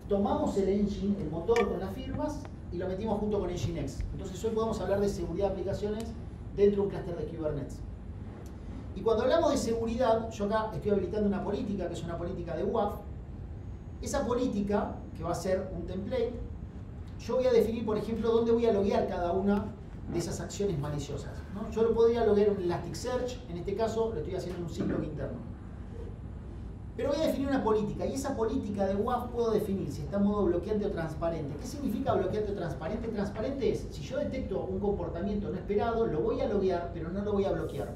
tomamos el engine, el motor con las firmas y lo metimos junto con Nginx. Entonces hoy podemos hablar de seguridad de aplicaciones dentro de un clúster de Kubernetes. Y cuando hablamos de seguridad, yo acá estoy habilitando una política que es una política de WAF. Esa política, que va a ser un template, yo voy a definir, por ejemplo, dónde voy a loguear cada una de esas acciones maliciosas, ¿no? Yo lo podría loguear en Elasticsearch, en este caso lo estoy haciendo en un sylog interno. Pero voy a definir una política, y esa política de WAF puedo definir si está en modo bloqueante o transparente. ¿Qué significa bloqueante o transparente? Transparente es, si yo detecto un comportamiento no esperado, lo voy a loguear, pero no lo voy a bloquear.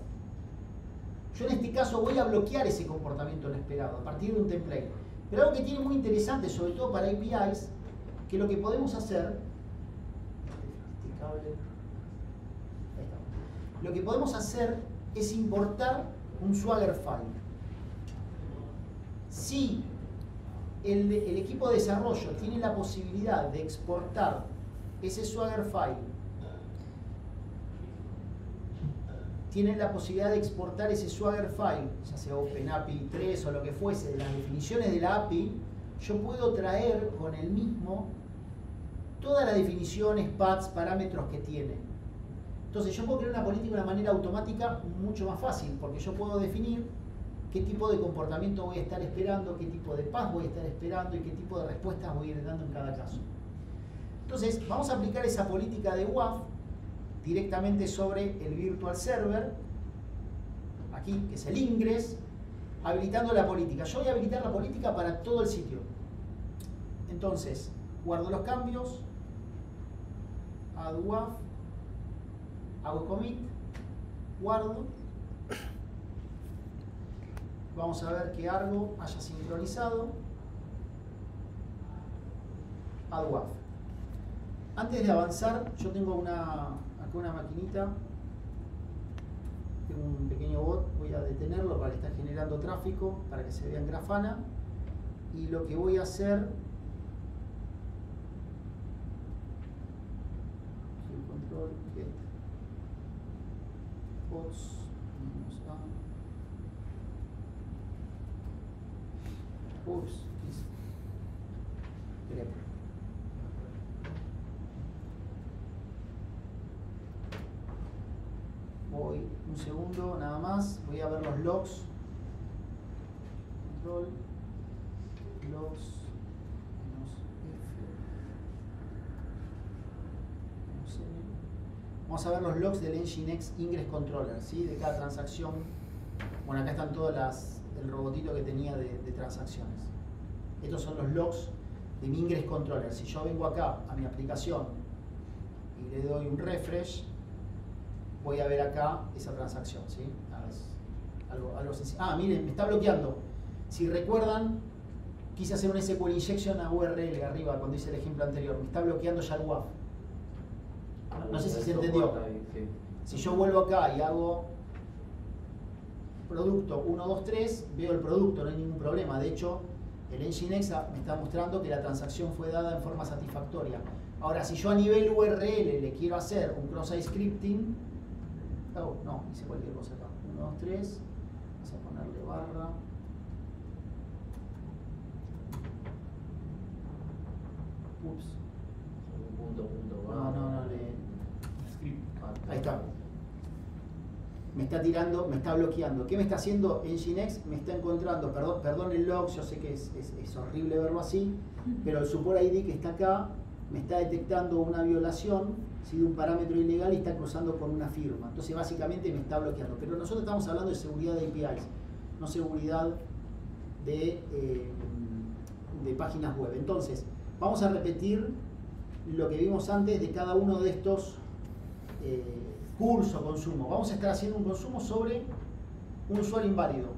Yo en este caso voy a bloquear ese comportamiento no esperado a partir de un template. Pero algo que tiene muy interesante, sobre todo para APIs, que lo que podemos hacer, lo que podemos hacer es importar un Swagger file. Si el equipo de desarrollo tiene la posibilidad de exportar ese Swagger file, tienen la posibilidad de exportar ese Swagger file, ya sea OpenAPI 3 o lo que fuese, de las definiciones de la API, yo puedo traer con el mismo todas las definiciones, paths, parámetros que tiene. Entonces yo puedo crear una política de una manera automática mucho más fácil, porque yo puedo definir qué tipo de comportamiento voy a estar esperando, qué tipo de path voy a estar esperando y qué tipo de respuestas voy a ir dando en cada caso. Entonces vamos a aplicar esa política de WAF directamente sobre el virtual server, aquí, que es el ingress, habilitando la política. Yo voy a habilitar la política para todo el sitio. Entonces, guardo los cambios, add WAF, hago commit, guardo. Vamos a ver que algo haya sincronizado. Add WAF. Antes de avanzar, yo tengo acá una maquinita, tengo un pequeño bot, voy a detenerlo para que esté generando tráfico, para que se vea en Grafana, y lo que voy a hacer, control, get, bots, ups, grep. Voy un segundo nada más, voy a ver los logs. Control, logs, vamos a ver los logs del Nginx Ingress Controller, ¿sí? De cada transacción. Bueno, acá están todas el robotito que tenía de transacciones. Estos son los logs de mi Ingress Controller. Si yo vengo acá a mi aplicación y le doy un refresh, voy a ver acá esa transacción, ¿sí? Algo sencillo. Ah, miren, me está bloqueando. Si recuerdan, quise hacer un SQL injection a URL arriba cuando hice el ejemplo anterior. Me está bloqueando ya el WAF. No sé si se entendió. Si yo vuelvo acá y hago producto 1, 2, 3, veo el producto, no hay ningún problema. De hecho, el Nginx me está mostrando que la transacción fue dada en forma satisfactoria. Ahora, si yo a nivel URL le quiero hacer un cross-site scripting, oh, no, hice cualquier cosa acá. 1, 2, 3, vamos a ponerle barra. Ups. No, ahí está. Me está tirando, me está bloqueando. ¿Qué me está haciendo Nginx? Me está encontrando, perdón el log, yo sé que es horrible verlo así, pero el support ID que está acá me está detectando una violación, ¿sí? De un parámetro ilegal y está cruzando con una firma. Entonces básicamente me está bloqueando. Pero nosotros estamos hablando de seguridad de APIs, no seguridad de páginas web. Entonces, Vamos a repetir lo que vimos antes de cada uno de estos cursos, consumo. Vamos a estar haciendo un consumo sobre un usuario inválido.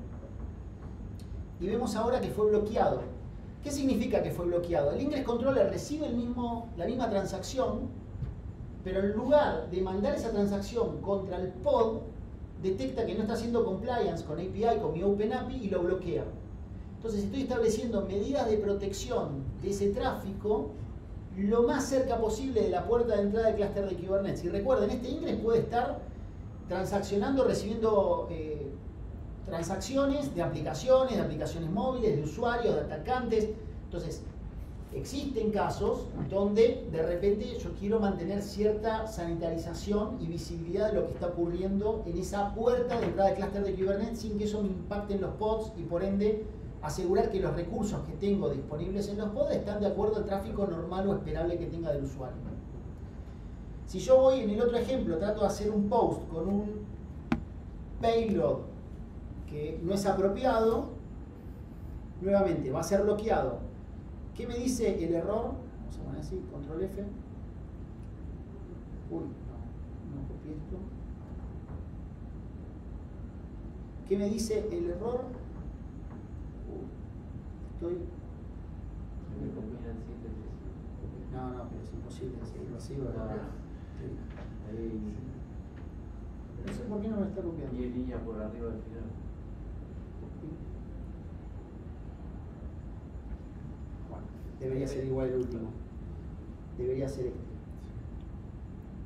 Y vemos ahora que fue bloqueado. ¿Qué significa que fue bloqueado? El Ingress Controller recibe la misma transacción, pero en lugar de mandar esa transacción contra el pod, detecta que no está haciendo compliance con API, con mi OpenAPI, y lo bloquea. Entonces estoy estableciendo medidas de protección de ese tráfico lo más cerca posible de la puerta de entrada del clúster de Kubernetes. Y recuerden, este Ingress puede estar transaccionando, recibiendo transacciones de aplicaciones móviles, de usuarios, de atacantes. Entonces, existen casos donde de repente yo quiero mantener cierta sanitarización y visibilidad de lo que está ocurriendo en esa puerta de entrada del clúster de Kubernetes sin que eso me impacte en los pods y por ende asegurar que los recursos que tengo disponibles en los pods están de acuerdo al tráfico normal o esperable que tenga del usuario. Si yo voy en el otro ejemplo, trato de hacer un post con un payload que no es apropiado, nuevamente va a ser bloqueado. ¿Qué me dice el error? Vamos a poner así, control F. Uy, no copié esto. ¿Qué me dice el error? Estoy... No, pero es imposible seguirlo así, ¿verdad? No sé por qué no me está copiando. 10 líneas por arriba del final. Bueno, debería ser igual el último. Debería ser este.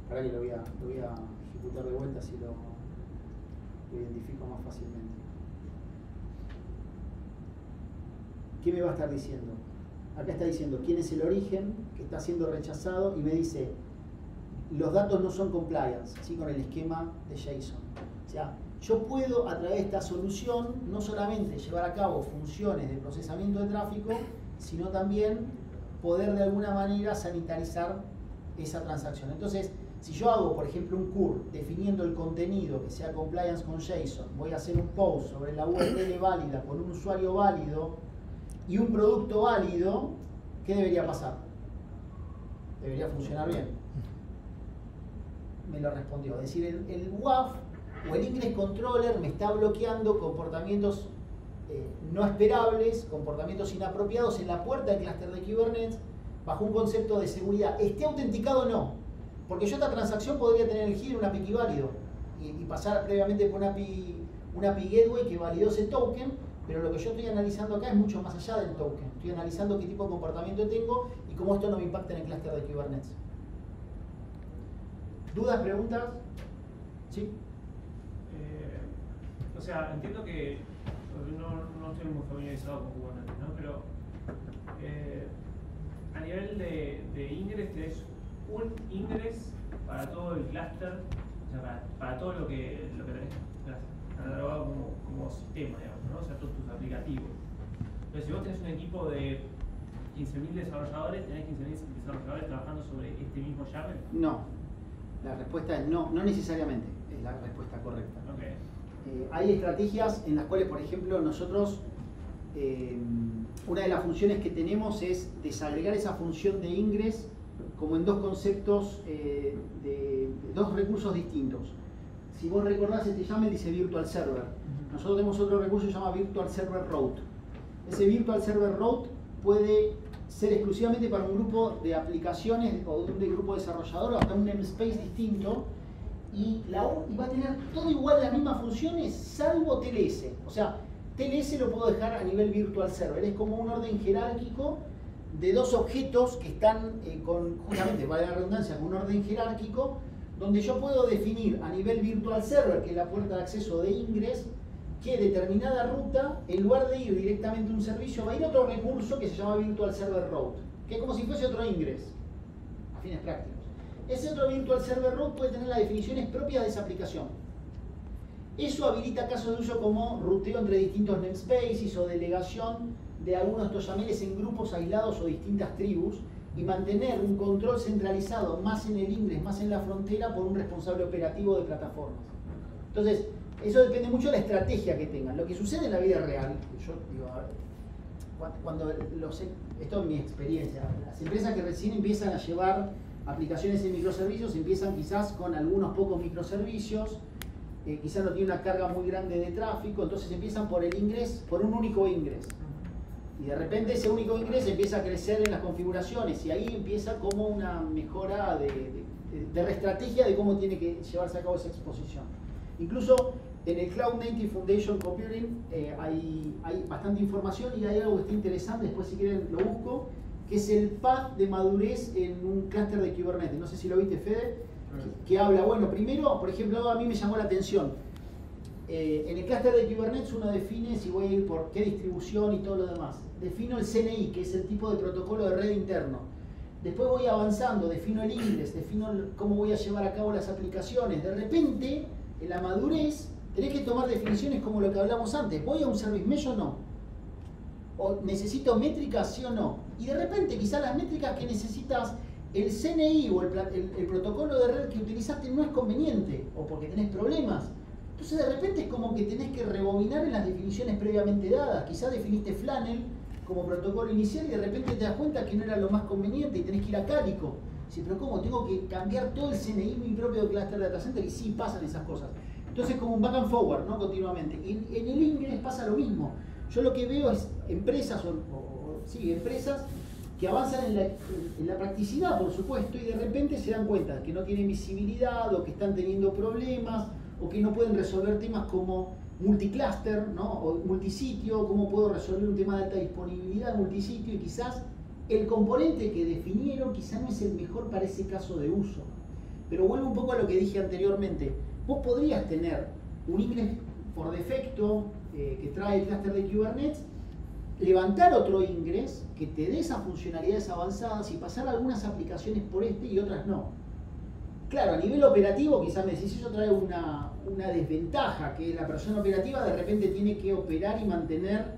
Ahora que lo voy a ejecutar de vuelta si lo identifico más fácilmente. ¿Qué me va a estar diciendo? Acá está diciendo quién es el origen que está siendo rechazado y me dice los datos no son compliance, ¿sí? Con el esquema de JSON. O sea, yo puedo a través de esta solución no solamente llevar a cabo funciones de procesamiento de tráfico, sino también poder de alguna manera sanitarizar esa transacción. Entonces, si yo hago, por ejemplo, un curl definiendo el contenido que sea compliance con JSON, voy a hacer un post sobre la URL válida con un usuario válido y un producto válido, ¿qué debería pasar? Debería funcionar bien. Me lo respondió. Es decir, el WAF o el Ingress Controller me está bloqueando comportamientos no esperables, comportamientos inapropiados en la puerta del clúster de Kubernetes bajo un concepto de seguridad. ¿Esté autenticado o no? Porque yo esta transacción podría tener el header, un API válido y pasar previamente por un API gateway que validó ese token, pero lo que yo estoy analizando acá es mucho más allá del token. Estoy analizando qué tipo de comportamiento tengo y cómo esto no me impacta en el clúster de Kubernetes. ¿Dudas, preguntas? ¿Sí? O sea, entiendo que no estoy muy familiarizado con Kubernetes, ¿no? Pero a nivel de Ingress tenés un Ingress para todo el clúster, o sea, para todo lo que tenés catalogado como sistema, digamos, ¿no? O sea, todos tus aplicativos. Entonces, si vos tenés un equipo de 15.000 desarrolladores, tenés 15.000 desarrolladores trabajando sobre este mismo YAML. No. La respuesta es no, no necesariamente es la respuesta correcta. Okay. Hay estrategias en las cuales, por ejemplo, nosotros, una de las funciones que tenemos es desagregar esa función de Ingress como en dos conceptos, de dos recursos distintos. Si vos recordás, este YAML dice Virtual Server. Nosotros tenemos otro recurso que se llama Virtual Server Route. Ese Virtual Server Route puede ser exclusivamente para un grupo de aplicaciones o de un grupo desarrollador o hasta un namespace distinto y va a tener todo igual las mismas funciones salvo TLS. O sea, TLS lo puedo dejar a nivel Virtual Server. Es como un orden jerárquico de dos objetos que están justamente, vale la redundancia, con un orden jerárquico donde yo puedo definir a nivel Virtual Server, que es la puerta de acceso de Ingress, que determinada ruta, en lugar de ir directamente a un servicio, va a ir a otro recurso que se llama Virtual Server Route, que es como si fuese otro Ingress, a fines prácticos. Ese otro Virtual Server Route puede tener las definiciones propias de esa aplicación. Eso habilita casos de uso como ruteo entre distintos namespaces o delegación de algunos de estos YAMLs en grupos aislados o distintas tribus y mantener un control centralizado más en el Ingress, más en la frontera por un responsable operativo de plataformas. Entonces, eso depende mucho de la estrategia que tengan. Lo que sucede en la vida real, yo digo, esto es mi experiencia, las empresas que recién empiezan a llevar aplicaciones en microservicios empiezan quizás con algunos pocos microservicios, quizás no tienen una carga muy grande de tráfico, entonces empiezan por el ingreso, por un único ingreso. Y de repente ese único ingreso empieza a crecer en las configuraciones y ahí empieza como una mejora de reestrategia de cómo tiene que llevarse a cabo esa exposición. Incluso en el Cloud Native Foundation Computing hay bastante información y hay algo que está interesante, después si quieren lo busco, que es el path de madurez en un clúster de Kubernetes. No sé si lo viste, Fede, que habla, bueno, primero, por ejemplo, a mí me llamó la atención. En el clúster de Kubernetes uno define si voy a ir por qué distribución y todo lo demás. Defino el CNI, que es el tipo de protocolo de red interno. Después voy avanzando, defino el ingress, defino cómo voy a llevar a cabo las aplicaciones. De repente, en la madurez, tenés que tomar definiciones como lo que hablamos antes. ¿Voy a un service mesh o no? ¿O necesito métricas, sí o no? Y de repente, quizás las métricas que necesitas, el CNI o el protocolo de red que utilizaste no es conveniente, o porque tenés problemas. Entonces, de repente es como que tenés que rebobinar en las definiciones previamente dadas. Quizás definiste Flannel como protocolo inicial y de repente te das cuenta que no era lo más conveniente y tenés que ir a Calico. Sí, pero ¿cómo? Tengo que cambiar todo el CNI, mi propio cluster de data center, y sí pasan esas cosas. Entonces, como un back and forward, ¿no? Continuamente. Y en el ingress pasa lo mismo. Yo lo que veo es empresas, empresas que avanzan en la practicidad, por supuesto, y de repente se dan cuenta que no tienen visibilidad o que están teniendo problemas o que no pueden resolver temas como multicluster, ¿no? O multisitio, cómo puedo resolver un tema de alta disponibilidad multisitio, y quizás el componente que definieron quizás no es el mejor para ese caso de uso. Pero vuelvo un poco a lo que dije anteriormente. Vos podrías tener un ingress por defecto que trae el clúster de Kubernetes, levantar otro ingress que te dé esas funcionalidades avanzadas y pasar algunas aplicaciones por este y otras no. Claro, a nivel operativo quizás me decís, eso trae una desventaja, que la persona operativa de repente tiene que operar y mantener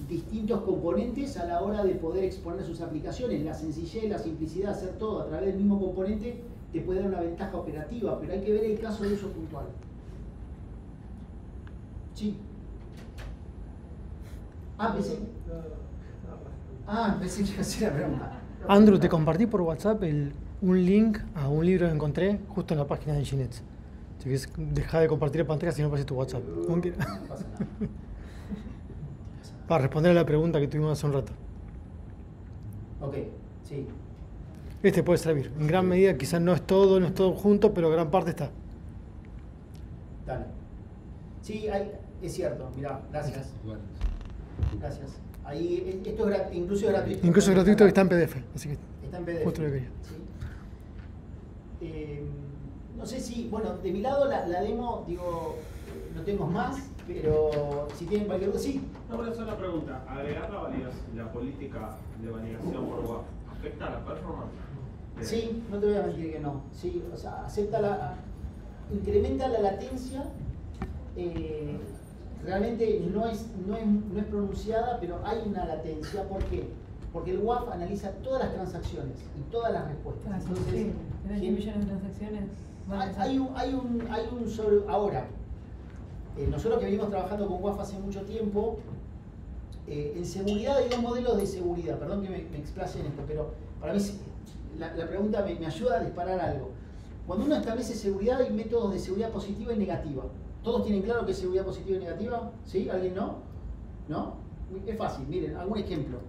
distintos componentes a la hora de poder exponer sus aplicaciones. La sencillez, la simplicidad de hacer todo a través del mismo componente te puede dar una ventaja operativa, pero hay que ver el caso de uso puntual. Sí. Pensé que iba a hacer la pregunta. Andrew, te compartí por WhatsApp un link a un libro que encontré justo en la página de Nginx. Si quieres, deja de compartir la pantalla si no aparece tu WhatsApp. No pasa nada. Para responder a la pregunta que tuvimos hace un rato. Ok, sí. Este puede servir. En gran medida, quizás no es todo junto, pero gran parte está. Dale. Sí, es cierto. Mirá, gracias. Gracias. Ahí, esto es incluso es gratuito. Incluso es gratuito y está en PDF. Así que está en PDF. Justo lo que quería. Sí. No sé si, bueno, de mi lado la demo, digo, no tengo más, pero si tienen cualquier duda, sí. No, voy a hacer una pregunta. Agregar la política de validación por WAF, ¿afecta a la performance? Sí, no te voy a mentir que no. Sí, o sea, incrementa la latencia. Realmente no es pronunciada, pero hay una latencia. ¿Por qué? Porque el WAF analiza todas las transacciones y todas las respuestas. Entonces, ¿tenés millones de transacciones? Hay un sobre. Ahora, nosotros que venimos trabajando con WAF hace mucho tiempo, en seguridad hay dos modelos de seguridad. Perdón que me explaye en esto, pero para mí la pregunta me ayuda a disparar algo. Cuando uno establece seguridad, hay métodos de seguridad positiva y negativa. ¿Todos tienen claro qué es seguridad positiva y negativa? ¿Sí? ¿Alguien no? ¿No? Es fácil, miren, algún ejemplo.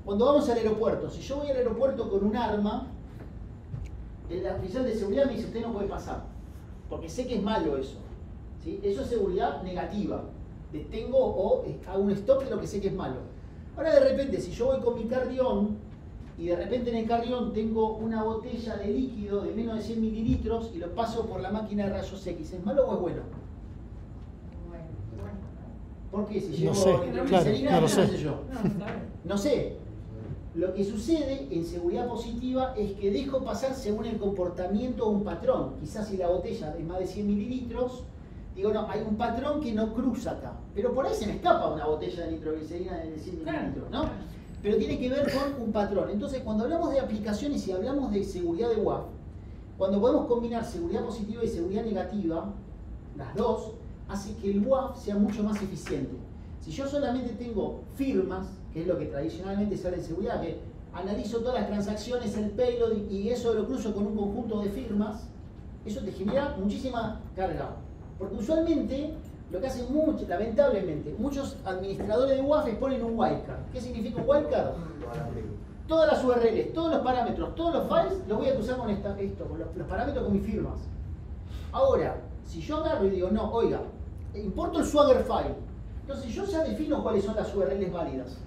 Cuando vamos al aeropuerto, si yo voy al aeropuerto con un arma, el oficial de seguridad me dice, usted no puede pasar, porque sé que es malo eso. ¿Sí? Eso es seguridad negativa. Detengo o hago un stop de lo que sé que es malo. Ahora de repente, si yo voy con mi carry-on y de repente en el carry-on tengo una botella de líquido de menos de 100 mililitros y lo paso por la máquina de rayos X, ¿es malo o es bueno? ¿Por qué? Si llevo glicerina, no sé yo. No sé. Lo que sucede en seguridad positiva es que dejo pasar según el comportamiento de un patrón. Quizás si la botella es más de 100 mililitros, digo, no, hay un patrón que no cruza acá. Pero por ahí se me escapa una botella de nitroglicerina de 100 mililitros, ¿no? Pero tiene que ver con un patrón. Entonces, cuando hablamos de aplicaciones y hablamos de seguridad de WAF, cuando podemos combinar seguridad positiva y seguridad negativa, las dos, hace que el WAF sea mucho más eficiente. Si yo solamente tengo firmas, que es lo que tradicionalmente sale en seguridad, que analizo todas las transacciones, el payload, y eso lo cruzo con un conjunto de firmas, eso te genera muchísima carga. Porque usualmente, lo que hacen lamentablemente, muchos administradores de WAF ponen un wildcard. ¿Qué significa un wildcard? Todas las URLs, todos los parámetros, todos los files, los voy a cruzar con con los parámetros con mis firmas. Ahora, si yo agarro y digo, no, oiga, importo el Swagger file, entonces yo ya defino cuáles son las URLs válidas.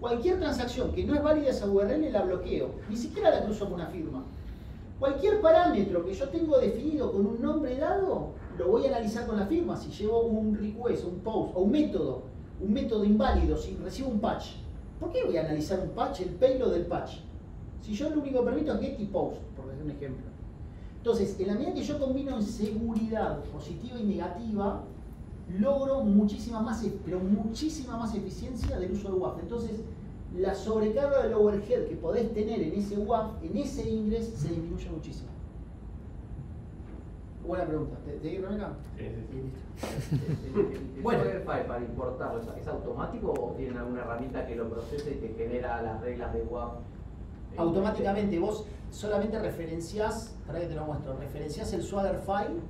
Cualquier transacción que no es válida esa URL la bloqueo, ni siquiera la cruzo con una firma. Cualquier parámetro que yo tengo definido con un nombre dado, lo voy a analizar con la firma. Si llevo un request, un post o un método inválido, si recibo un patch, ¿por qué voy a analizar un patch, el payload del patch? Si yo lo único que permito es get y post, por decir un ejemplo. Entonces, en la medida que yo combino en seguridad positiva y negativa, logro muchísima más eficiencia del uso de WAF. Entonces, la sobrecarga del overhead que podés tener en ese WAF, en ese ingress, se disminuye muchísimo. Buena pregunta. ¿Te digo, Rebeca? Sí. ¿El Bueno. Swaggerfile para importarlo es automático o tienen alguna herramienta que lo procese y te genera las reglas de WAF? Automáticamente vos solamente referenciás, para que te lo muestro, referenciás el Swagger file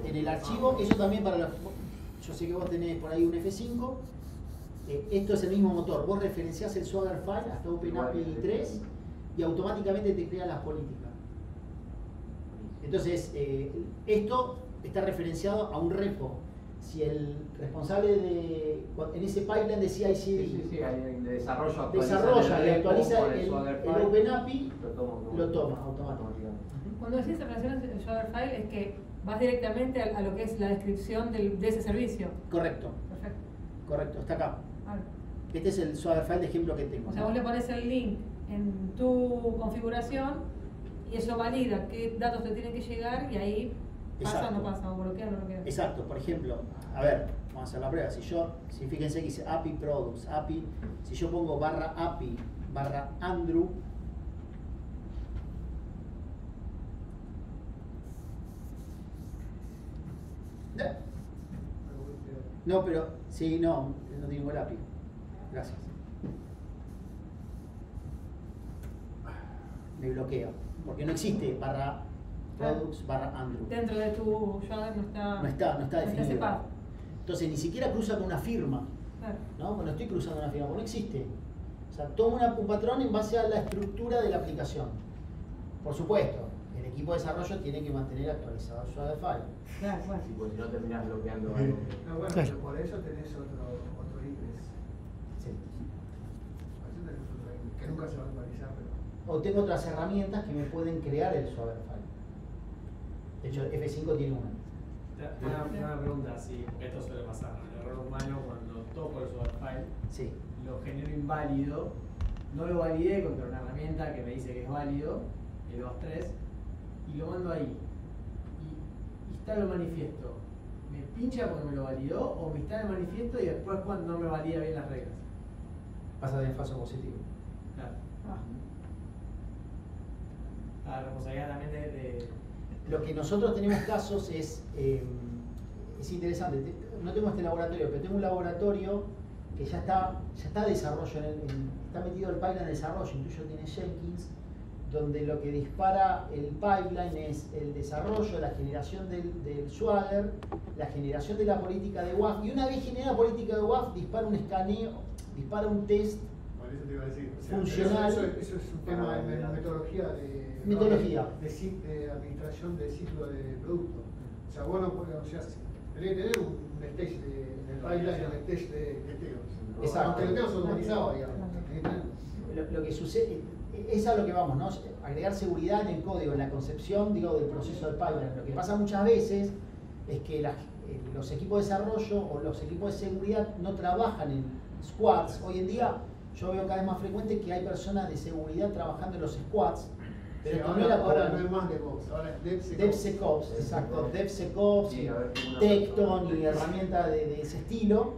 en el archivo, eso también para los, yo sé que vos tenés por ahí un F5, esto es el mismo motor, vos referenciás el Swagger file hasta OpenAPI 3 y automáticamente te crea las políticas. Entonces, esto está referenciado a un repo. Si el responsable en ese pipeline de CI/CD desarrolla y actualiza el OpenAPI, lo toma automáticamente. Cuando decís operaciones de Swaggerfile es que vas directamente a lo que es la descripción de ese servicio. Correcto. Perfecto. Correcto, está acá. Vale. Este es el Swaggerfile de ejemplo que tengo. O sea, vos le pones el link en tu configuración y eso valida qué datos te tienen que llegar y ahí pasa o no pasa, o bloquea o no bloquea. Exacto, por ejemplo, a ver, vamos a hacer la prueba. Si fíjense que dice API Products, API, si yo pongo barra API, barra Andrew, no, pero, sí, no tengo el API. Gracias. Me bloquea, porque no existe barra Products barra Andrew. Dentro de tu Swagger no está definido. ese path. Entonces ni siquiera cruza con una firma. Claro. ¿No? Cuando estoy cruzando una firma, no existe. O sea, tomo un patrón en base a la estructura de la aplicación. Por supuesto, el equipo de desarrollo tiene que mantener actualizado el Swaggerfile. Claro, bueno. Sí, porque si no terminas bloqueando algo. No, bueno, pero por eso tenés otro ingress. Sí. Por eso tenés otro ingress, que nunca se va a actualizar, pero... O tengo otras herramientas que me pueden crear el Swaggerfile. De hecho, F5 tiene una. Una pregunta, sí, porque esto suele pasar, el error humano cuando toco el Swaggerfile, sí, lo genero inválido, no lo validé contra una herramienta que me dice que es válido, el 2.3, y lo mando ahí. Y instalo el manifiesto. ¿Me pincha porque me lo validó o me instala el manifiesto y después cuando no me valida bien las reglas? Pasa de falso positivo. Claro. La responsabilidad también de... Lo que nosotros tenemos casos es interesante. No tengo este laboratorio, pero tengo un laboratorio que ya está desarrollo, está metido el pipeline de desarrollo, incluso tiene Jenkins, donde lo que dispara el pipeline es el desarrollo, la generación del Swagger, la generación de la política de WAF, y una vez generada la política de WAF, dispara un escaneo, dispara un test Eso te iba a decir. O sea, funcional. Eso es un tema de metodología de administración del ciclo de producto. O sea, vos no podés, o sea, tenés que tener un stage de pipeline, un stage de testeo. Exacto. Aunque lo tengas automatizado, digamos. Lo que sucede, es a lo que vamos, ¿no? Agregar seguridad en el código, en la concepción, digo, del proceso del pipeline. Lo que pasa muchas veces es que los equipos de desarrollo o los equipos de seguridad no trabajan en squads. Hoy en día yo veo cada vez más frecuente que hay personas de seguridad trabajando en los squads. Pero Sí, también ahora no es más DevOps, ahora es DevSecOps. DevSecOps, exacto, DevSecOps, Sí, Tecton y herramientas de ese estilo.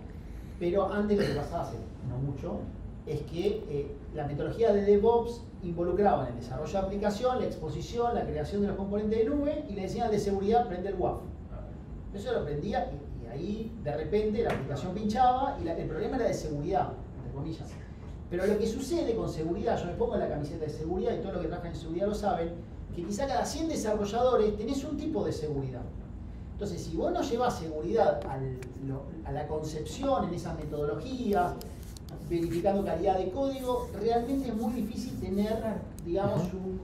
Pero antes lo que pasaba hace no mucho es que la metodología de DevOps involucraba en el desarrollo de aplicación, la exposición, la creación de los componentes de nube y le decían al de seguridad prende el WAF. Eso lo prendía y ahí de repente la aplicación pinchaba y el problema era de seguridad. comillas. Pero lo que sucede con seguridad, yo me pongo la camiseta de seguridad y todos los que trabajan en seguridad lo saben, que quizá cada 100 desarrolladores tenés un tipo de seguridad. Entonces, si vos no llevas seguridad a la concepción, en esas metodologías, verificando calidad de código, realmente es muy difícil tener, digamos, un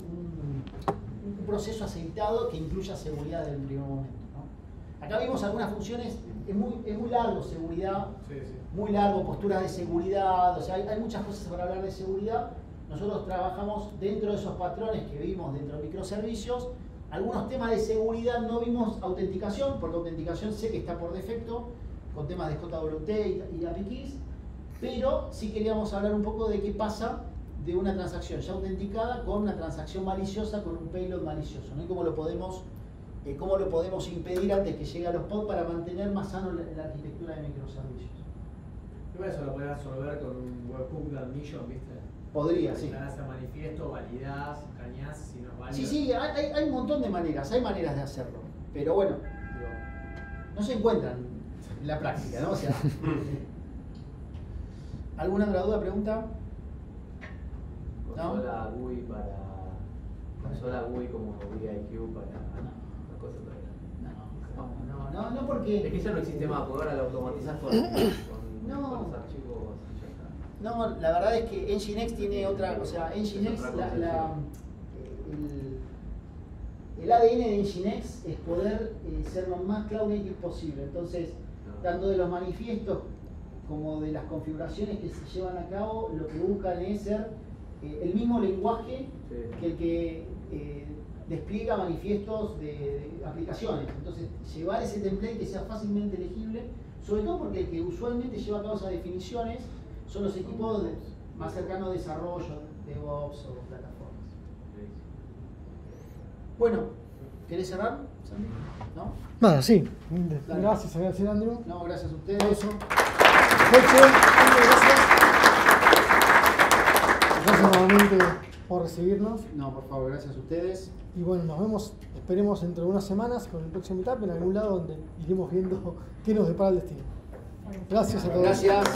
proceso aceitado que incluya seguridad desde el primer momento, ¿no? Acá vimos algunas funciones, es muy largo seguridad, muy largo, posturas de seguridad, o sea, hay muchas cosas para hablar de seguridad. Nosotros trabajamos dentro de esos patrones que vimos dentro de microservicios. Algunos temas de seguridad no vimos autenticación, porque autenticación sé que está por defecto, con temas de JWT y API Keys, pero sí queríamos hablar un poco de qué pasa de una transacción ya autenticada con una transacción maliciosa, con un payload malicioso, ¿no? Y cómo lo podemos impedir antes que llegue a los pods para mantener más sano la arquitectura de microservicios. Igual eso lo podés resolver con un webhook de admission, ¿viste? Podría, sí. Declarás el manifiesto, validás, escaneás, si no es válido. Sí, hay un montón de maneras, hay maneras de hacerlo, pero bueno, no se encuentran en la práctica, ¿no? O sea, ¿alguna otra duda, pregunta? Consola GUI consola GUI como VIQ para cosas no, porque... Es que ya no existe más, porque ahora lo automatizás con los archivos. No, la verdad es que Nginx tiene otra, o sea, Nginx, el ADN de Nginx es poder ser lo más cloud native posible. Entonces, tanto de los manifiestos como de las configuraciones que se llevan a cabo, lo que buscan es ser el mismo lenguaje que el que despliega manifiestos de aplicaciones. Entonces, llevar ese template que sea fácilmente legible, sobre todo porque el que usualmente lleva a cabo esas definiciones son los equipos más cercanos a desarrollo, DevOps o plataformas. Bueno, ¿querés cerrar, Sandy? ¿No? Nada, sí. Dale. Gracias, Andrew. No, gracias a ustedes. Gracias nuevamente por recibirnos. No, por favor, gracias a ustedes. Y bueno, nos vemos, esperemos dentro de unas semanas con el próximo meetup en algún lado donde iremos viendo qué nos depara el destino. Gracias a todos. Gracias.